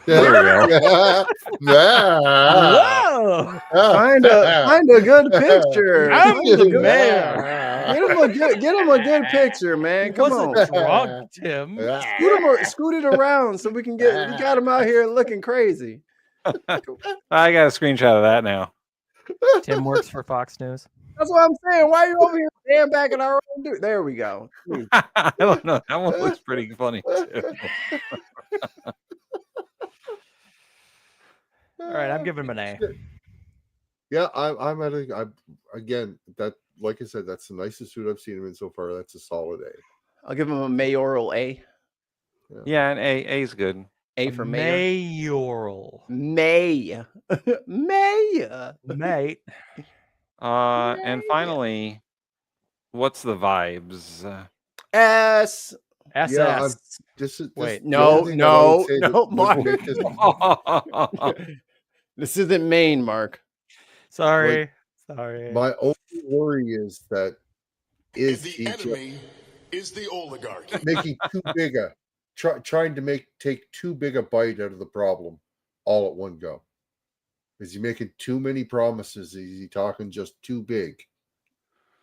There we go. Whoa! Find a good picture. I'm Find a the good- mayor. Get him a good picture, man. Come on. Wasn't drunk, Tim. Scoot it around so we can get. We got him out here looking crazy. I got a screenshot of that now. Tim works for Fox News. That's what I'm saying. Why are you over here damn back in our own dude? There we go. I don't know. That one looks pretty funny too. All right, I'm giving him an A. Yeah, I'm at a. Again, that like I said, that's the nicest suit I've seen him in so far. That's a solid A. I'll give him a mayoral A. Yeah, and A's good. A for mayor. Mayoral. May. May. Mate. And finally, what's the vibes? S. SS. Yeah, this is Wait, the no, only thing that I would say that would Mark. make this- This isn't Maine, Mark. Sorry. Like, Sorry. My only worry is that is The he just enemy is the oligarch. making too big a trying to take too big a bite out of the problem all at one go. Is he making too many promises? Is he talking just too big?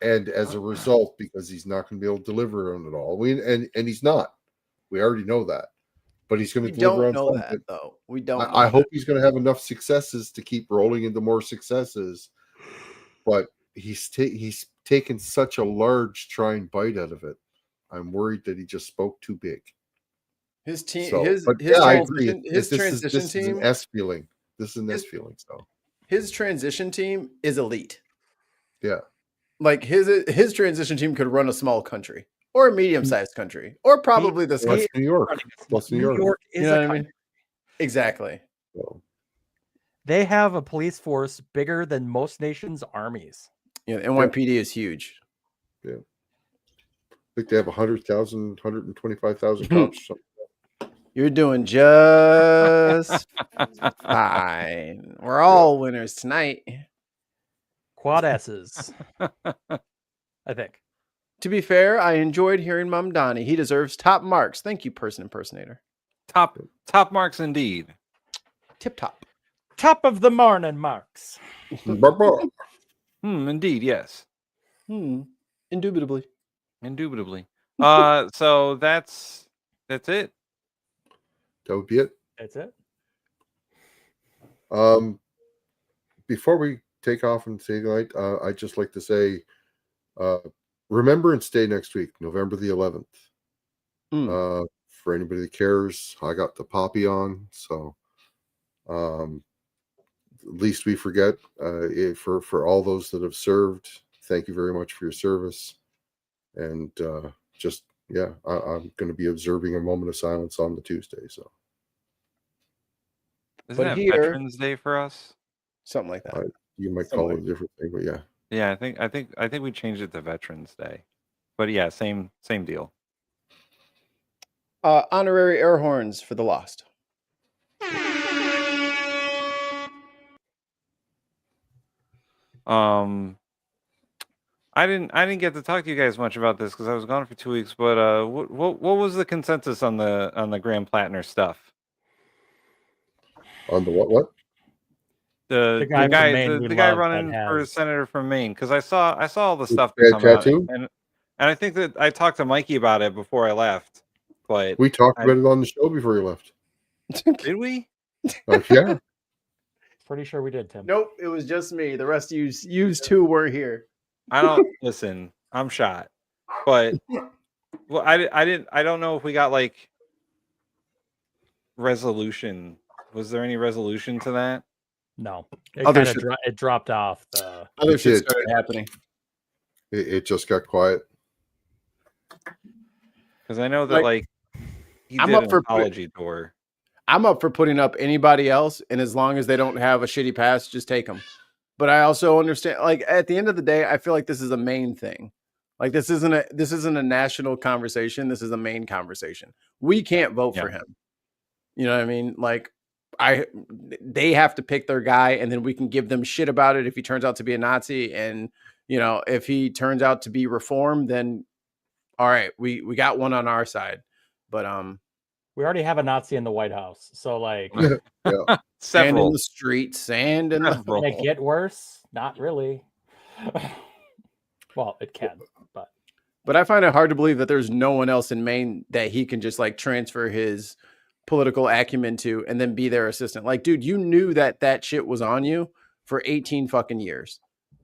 And as a result, because he's not going to be able to deliver on it all, and he's not. We already know that, but he's going We to deliver don't on know something. that though. We don't. know I hope that. he's going to have enough successes to keep rolling into more successes. But he's taken such a large try and bite out of it. I'm worried that he just spoke too big. His team, So, his but his yeah, I agree. transition, his This transition is team, an S feeling. This is an S feeling. So his transition team is elite. yeah, Like his transition team could run a small country or a medium-sized country or probably the plus New York, plus New York. Is You know a what I country. mean? Exactly. So, They have a police force bigger than most nations' armies. Yeah, NYPD is huge. yeah, I think they have 100,000, 125,000 cops. Or something. You're doing just fine. We're all winners tonight. Quad S's. I think. To be fair, I enjoyed hearing Mum Donnie. He deserves top marks. Thank you, person impersonator. Top marks indeed. Tip top. Top of the morning, Marks. Indeed, yes. Indubitably. Indubitably. So that's it. That would be it. That's it. Before we take off and say goodnight, I'd just like to say, Remembrance Day next week, November the 11th. For anybody that cares, I got the poppy on, so least we forget. For all those that have served, thank you very much for your service. And just I'm going to be observing a moment of silence on the Tuesday. So, Isn't that Veterans Day for us? Something like that. You might call it a different thing, but yeah. Yeah, I think we changed it to Veterans Day, but yeah, same deal. Honorary air horns for the lost. I didn't get to talk to you guys much about this because I was gone for 2 weeks. But what was the consensus on the Graham Plattner stuff? On the what? The guy running for senator from Maine, because I saw all the stuff that come out, and I think that I talked to Mikey about it before I left. But we talked about it on the show before you left. Did we? Yeah. Pretty sure we did, Tim. Nope, it was just me. The rest of you two were here. I don't listen. I'm shot, but well, I don't know if we got like resolution. Was there any resolution to that? No, it dropped off. Other shit started happening. It just got quiet. Because I know that he I'm did up an for apology tour. I'm up for putting up anybody else, and as long as they don't have a shitty past, just take them. But I also understand, like, at the end of the day, I feel like this is a main thing. Like, this isn't a national conversation. This is a main conversation. We can't vote for him. You know what I mean? Like, they have to pick their guy, and then we can give them shit about it if he turns out to be a Nazi. And, you know, if he turns out to be reformed, then all right, we got one on our side. But we already have a Nazi in the White House, so like sand in the streets, sand in the can it get worse? Not really. Well, it can, but I find it hard to believe that there's no one else in Maine that he can just like transfer his political acumen to and then be their assistant. Like, dude, you knew that shit was on you for 18 fucking years,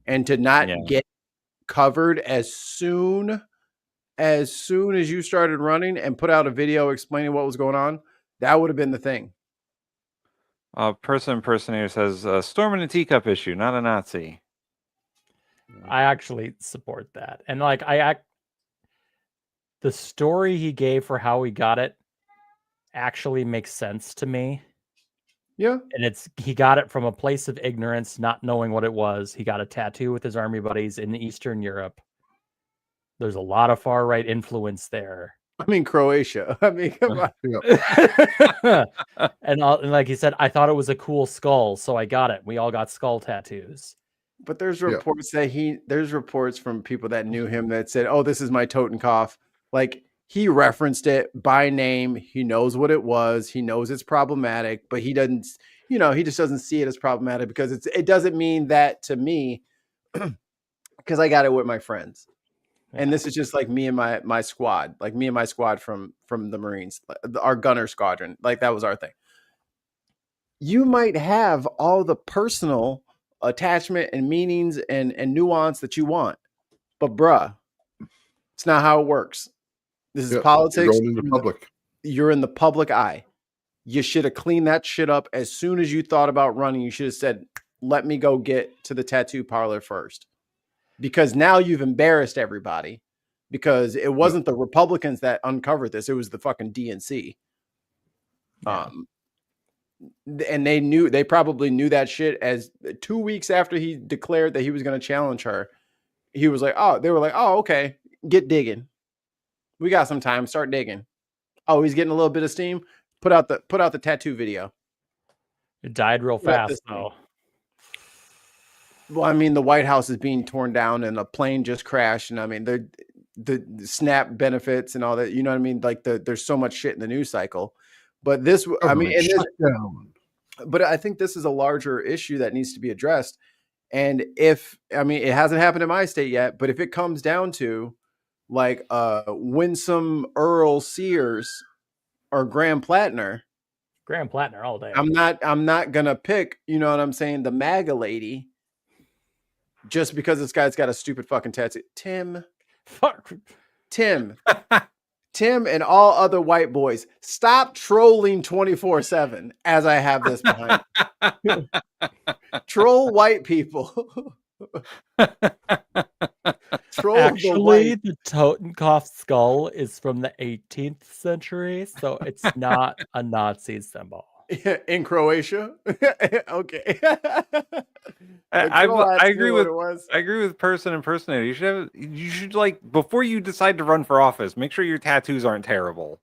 and to not get covered as soon as you started running and put out a video explaining what was going on, that would have been the thing. Person impersonator says, storm in a teacup issue, not a Nazi. I actually support that. And like, the story he gave for how he got it actually makes sense to me. Yeah. And he got it from a place of ignorance, not knowing what it was. He got a tattoo with his army buddies in Eastern Europe. There's a lot of far right influence there. I mean, Croatia. I mean, come on. And like he said, I thought it was a cool skull, so I got it. We all got skull tattoos. But there's reports there's reports from people that knew him that said, "Oh, this is my Totenkopf." Like, he referenced it by name. He knows what it was. He knows it's problematic, but he doesn't. You know, he just doesn't see it as problematic because it doesn't mean that to me because I got it with my friends. And this is just like me and my squad, like me and my squad from the Marines, our gunner squadron. Like, that was our thing. You might have all the personal attachment and meanings and nuance that you want, But bruh, it's not how it works. This is You're politics. going into public. You're in the public eye. You should have cleaned that shit up as soon as you thought about running. You should have said, let me go get to the tattoo parlor first. Because now you've embarrassed everybody. Because it wasn't the Republicans that uncovered this. It was the fucking DNC. And they probably knew that shit as 2 weeks after he declared that he was going to challenge her. He was like, they were like, okay, get digging. We got some time. Start digging. Oh, he's getting a little bit of steam. Put out the tattoo video. It died real fast, though. Well, I mean, the White House is being torn down, and a plane just crashed, and I mean, the SNAP benefits and all that. You know what I mean? Like there's so much shit in the news cycle. But this, I mean, but I think this is a larger issue that needs to be addressed. And it hasn't happened in my state yet, but if it comes down to like Winsome Earl Sears or Graham Plattner all day. I'm not gonna pick, you know what I'm saying, the MAGA lady just because this guy's got a stupid fucking tattoo. Tim and all other white boys, stop trolling 24/7 as I have this behind. Troll white people. Actually, the Totenkopf skull is from the 18th century, so it's not a Nazi symbol. In Croatia? Okay. I agree with person impersonator. You should like, before you decide to run for office, make sure your tattoos aren't terrible.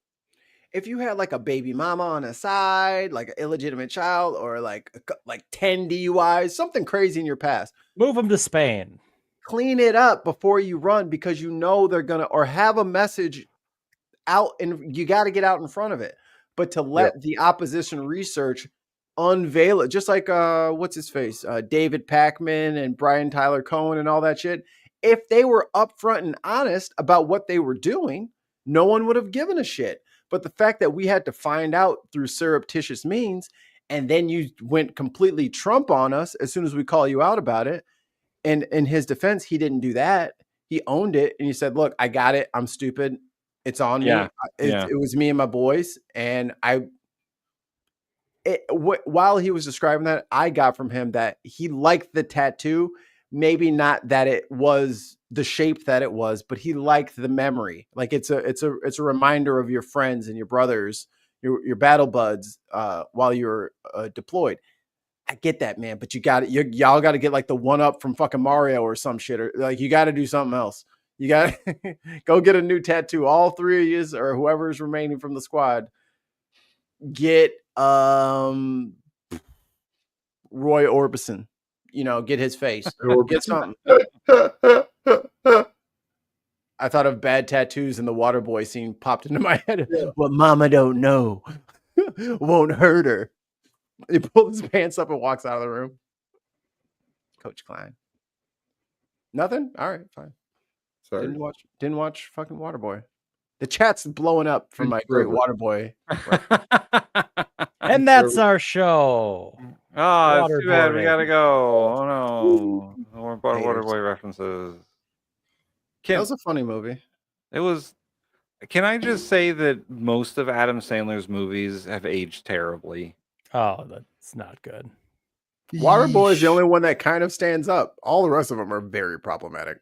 If you had like a baby mama on the side, like an illegitimate child, or like 10 DUIs, something crazy in your past, move them to Spain. Clean it up before you run, because you know they're gonna, or have a message out, and you got to get out in front of it. But to let the opposition research unveil it, just like what's his face, David Pakman and Brian Tyler Cohen and all that shit. If they were upfront and honest about what they were doing, no one would have given a shit. But the fact that we had to find out through surreptitious means, and then you went completely Trump on us as soon as we call you out about it. And in his defense, he didn't do that. He owned it, and he said, "Look, I got it. I'm stupid. It's on me. It was me and my boys." And while he was describing that, I got from him that he liked the tattoo. Maybe not that it was the shape that it was, but he liked the memory. Like it's a reminder of your friends and your brothers, your battle buds, while you're deployed. I get that, man, but y'all got to get like the one up from fucking Mario or some shit, or like you got to do something else. You got to go get a new tattoo. All three of you, or whoever's remaining from the squad, get Roy Orbison. You know, get his face. Get something. I thought of Bad Tattoos, and the water boy scene popped into my head. What mama don't know won't hurt her. He pulls his pants up and walks out of the room. Coach Klein. Nothing? All right, fine. Sorry. Didn't watch fucking Waterboy. The chat's blowing up from my great Waterboy. And that's our show. Oh, it's too bad. We gotta go. Oh no. More Waterboy references. That was a funny movie. It was. Can I just say that most of Adam Sandler's movies have aged terribly? Oh, that's not good. Waterboy is the only one that kind of stands up. All the rest of them are very problematic.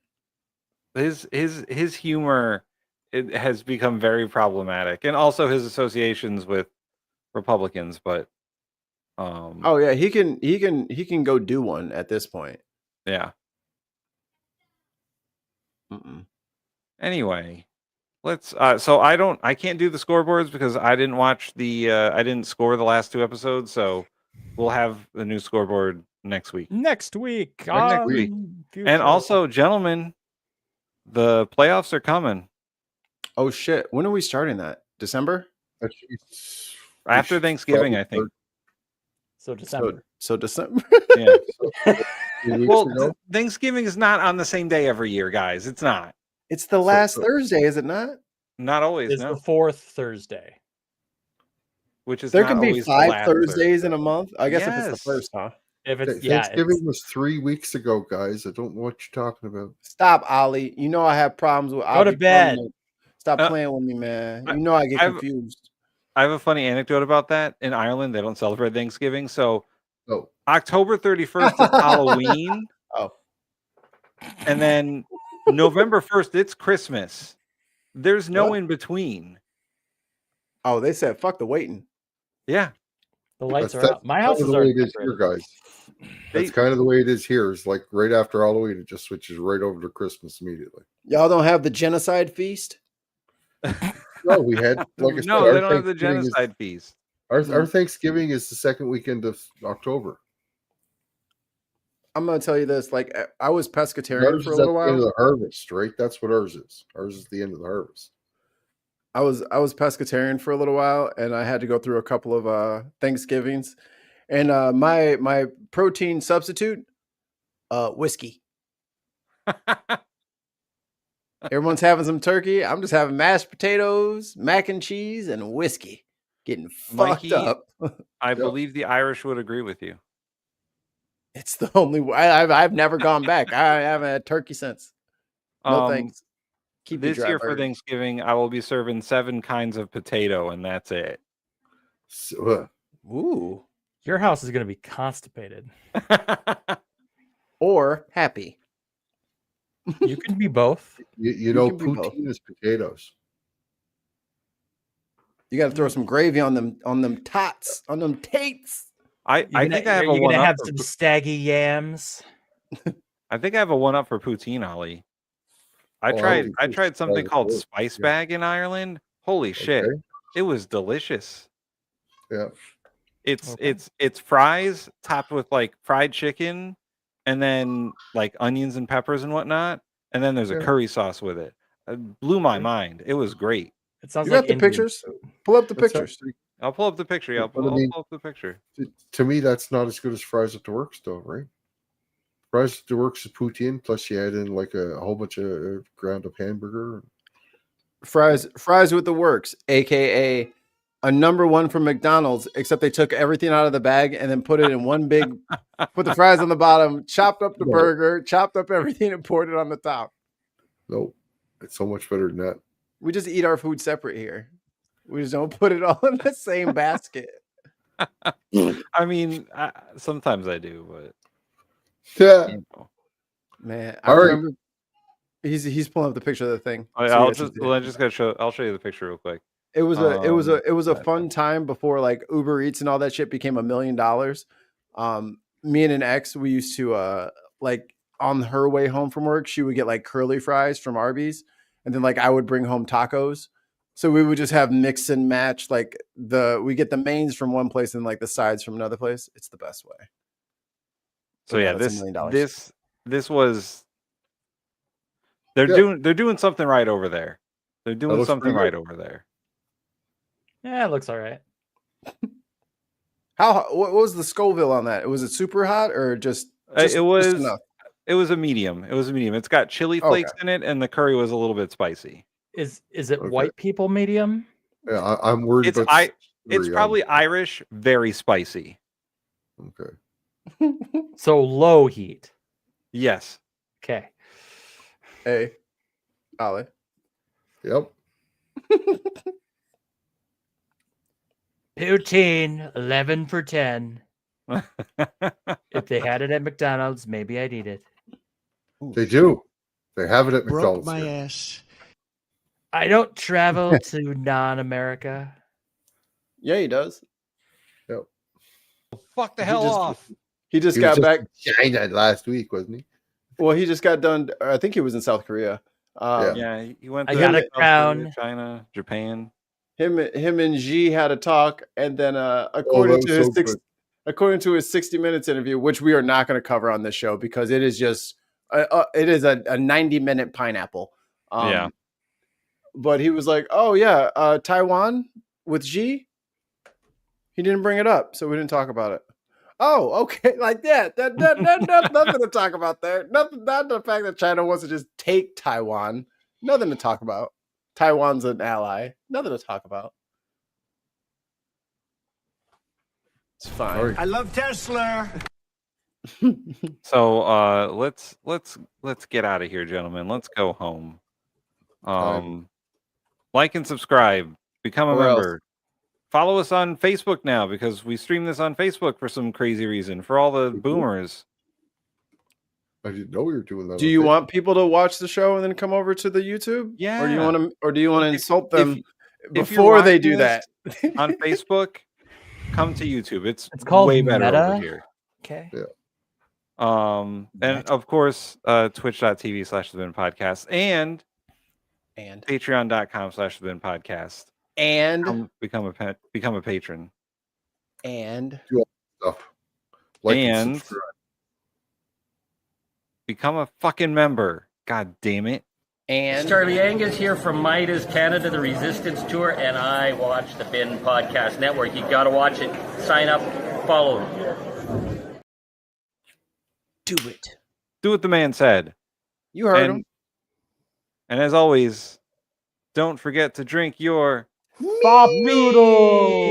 His humor, it has become very problematic, and also his associations with Republicans. But oh yeah, he can go do one at this point. Yeah. Anyway, let's. So I can't do the scoreboards because I didn't watch I didn't score the last two episodes. So we'll have the new scoreboard next week. Next week. And also, gentlemen, the playoffs are coming. Oh shit! When are we starting that? December? After Thanksgiving, I think. So December. So December. Yeah. Well, Thanksgiving is not on the same day every year, guys. It's not. It's the last Thursday, is it not? Not always. It's the fourth Thursday. Which is there not can be always 5 the last Thursdays Thursday. in a month. I guess if it's Yes. the first, huh? If it's Thanksgiving was 3 weeks ago, guys. I don't know what you're talking about. Stop, Ollie. You know I have problems with. Go to bed. Stop playing with me, man. You know I get confused. I have a funny anecdote about that. In Ireland, they don't celebrate Thanksgiving, so October 31st is Halloween. Oh, and then November 1st, it's Christmas. There's no in between. Oh, they said fuck the waiting. Yeah, the lights are out. My house is already already here, guys. That's kind of the way it is here. It's like right after Halloween, it just switches right over to Christmas immediately. Y'all don't have the genocide feast? No, we had like I said, no, they don't have the genocide feast. Our Thanksgiving is the second weekend of October. I'm gonna tell you this: like I was pescatarian Ours for a is little at while. the end of the harvest, right? That's what ours is. Ours is the end of the harvest. I was pescatarian for a little while, and I had to go through a couple of Thanksgivings, and my protein substitute, whiskey. Everyone's having some turkey. I'm just having mashed potatoes, mac and cheese, and whiskey. Getting fucked up. I believe the Irish would agree with you. It's the only way. I've never gone back. I haven't had turkey since. No thanks. Keep this year for Thanksgiving, I will be serving 7 kinds of potato, and that's it. Ooh, your house is going to be constipated, or happy. You can be both. You know, poutine is potatoes. You got to throw some gravy on them tots, on them tates. I think I have a one. You're gonna have some staggy yams. I think I have a one up for poutine, Ollie. I tried something called Spice Bag in Ireland. Holy shit. It was delicious. Yeah. It's fries topped with like fried chicken and then like onions and peppers and whatnot. And then there's a curry sauce with it. It blew my mind. It was great. It sounds you like got the Indian pictures? food. Pull up the pictures. I'll pull up the picture. Yeah, I'll pull up the picture. To me, that's not as good as fries at the works, though, right? Fries at the works is poutine, plus you add in like a whole bunch of ground up hamburger. Fries with the works, aka a number one from McDonald's, except they took everything out of the bag and then put it in one big, put the fries on the bottom, chopped up the burger, chopped up everything, and poured it on the top. Nope. It's so much better than that. We just eat our food separate here. We just don't put it all in the same basket. I mean, sometimes I do, but yeah, man. I remember he's pulling up the picture of the thing. I'll show you the picture real quick. It was a fun time before like Uber Eats and all that shit became $1 million. Me and an ex, we used to like on her way home from work, she would get like curly fries from Arby's, and then like I would bring home tacos. So we would just have mix and match. Like we get the mains from one place and like the sides from another place. It's the best way. So yeah, this was they're doing something right over there. They're doing something right over there. Yeah, it looks all right. What was the Scoville on that? Was it super hot or just it was just enough? It was a medium. It's got chili flakes in it, and the curry was a little bit spicy. Is it white people medium? Yeah, I'm worried about. It's probably Irish, very spicy. Okay. So low heat. Yes. Okay. Hey, Ollie. Yep. Poutine, 11 for 10. If they had it at McDonald's, maybe I'd eat it. They do. They have it at Broke McDonald's. my ass. I don't travel to non-America. Yeah, he does. Yep. Fuck the hell off. He just got back China last week, wasn't he? Well, he just got done. I think he was in South Korea. Yeah, he went. I got a crown. China, Japan. Him and Xi had a talk, and then according to his 60 Minutes interview, which we are not going to cover on this show because it is just it is a 90-minute pineapple. Yeah. But he was like, "Oh yeah, Taiwan with Xi." He didn't bring it up, so we didn't talk about it. Oh, okay, like that. Nothing to talk about there. Nothing. Not the fact that China wants to just take Taiwan. Nothing to talk about. Taiwan's an ally. Nothing to talk about. It's fine. I love Tesla. So let's get out of here, gentlemen. Let's go home. Like and subscribe. Become a Or else. member. Follow us on Facebook now because we stream this on Facebook for some crazy reason for all the boomers. I didn't know we were doing that. Do you want people to watch the show and then come over to the YouTube? Yeah. Or do you want to insult them if you're before they watching do that? this on Facebook, come to YouTube. It's called way better Meta. over here. Okay. Yeah. And of course, twitch.tv/thebinpodcast and patreon.com/thebinpodcast. And become a patron. And do all that stuff. Like and subscribe. Become a fucking member. God damn it. And Charlie Angus here from Midas Canada, the Resistance Tour, and I watch the Bin Podcast Network. You got to watch it. Sign up, follow them. Do it. Do what the man said. You heard him. And as always, don't forget to drink your Bop noodles.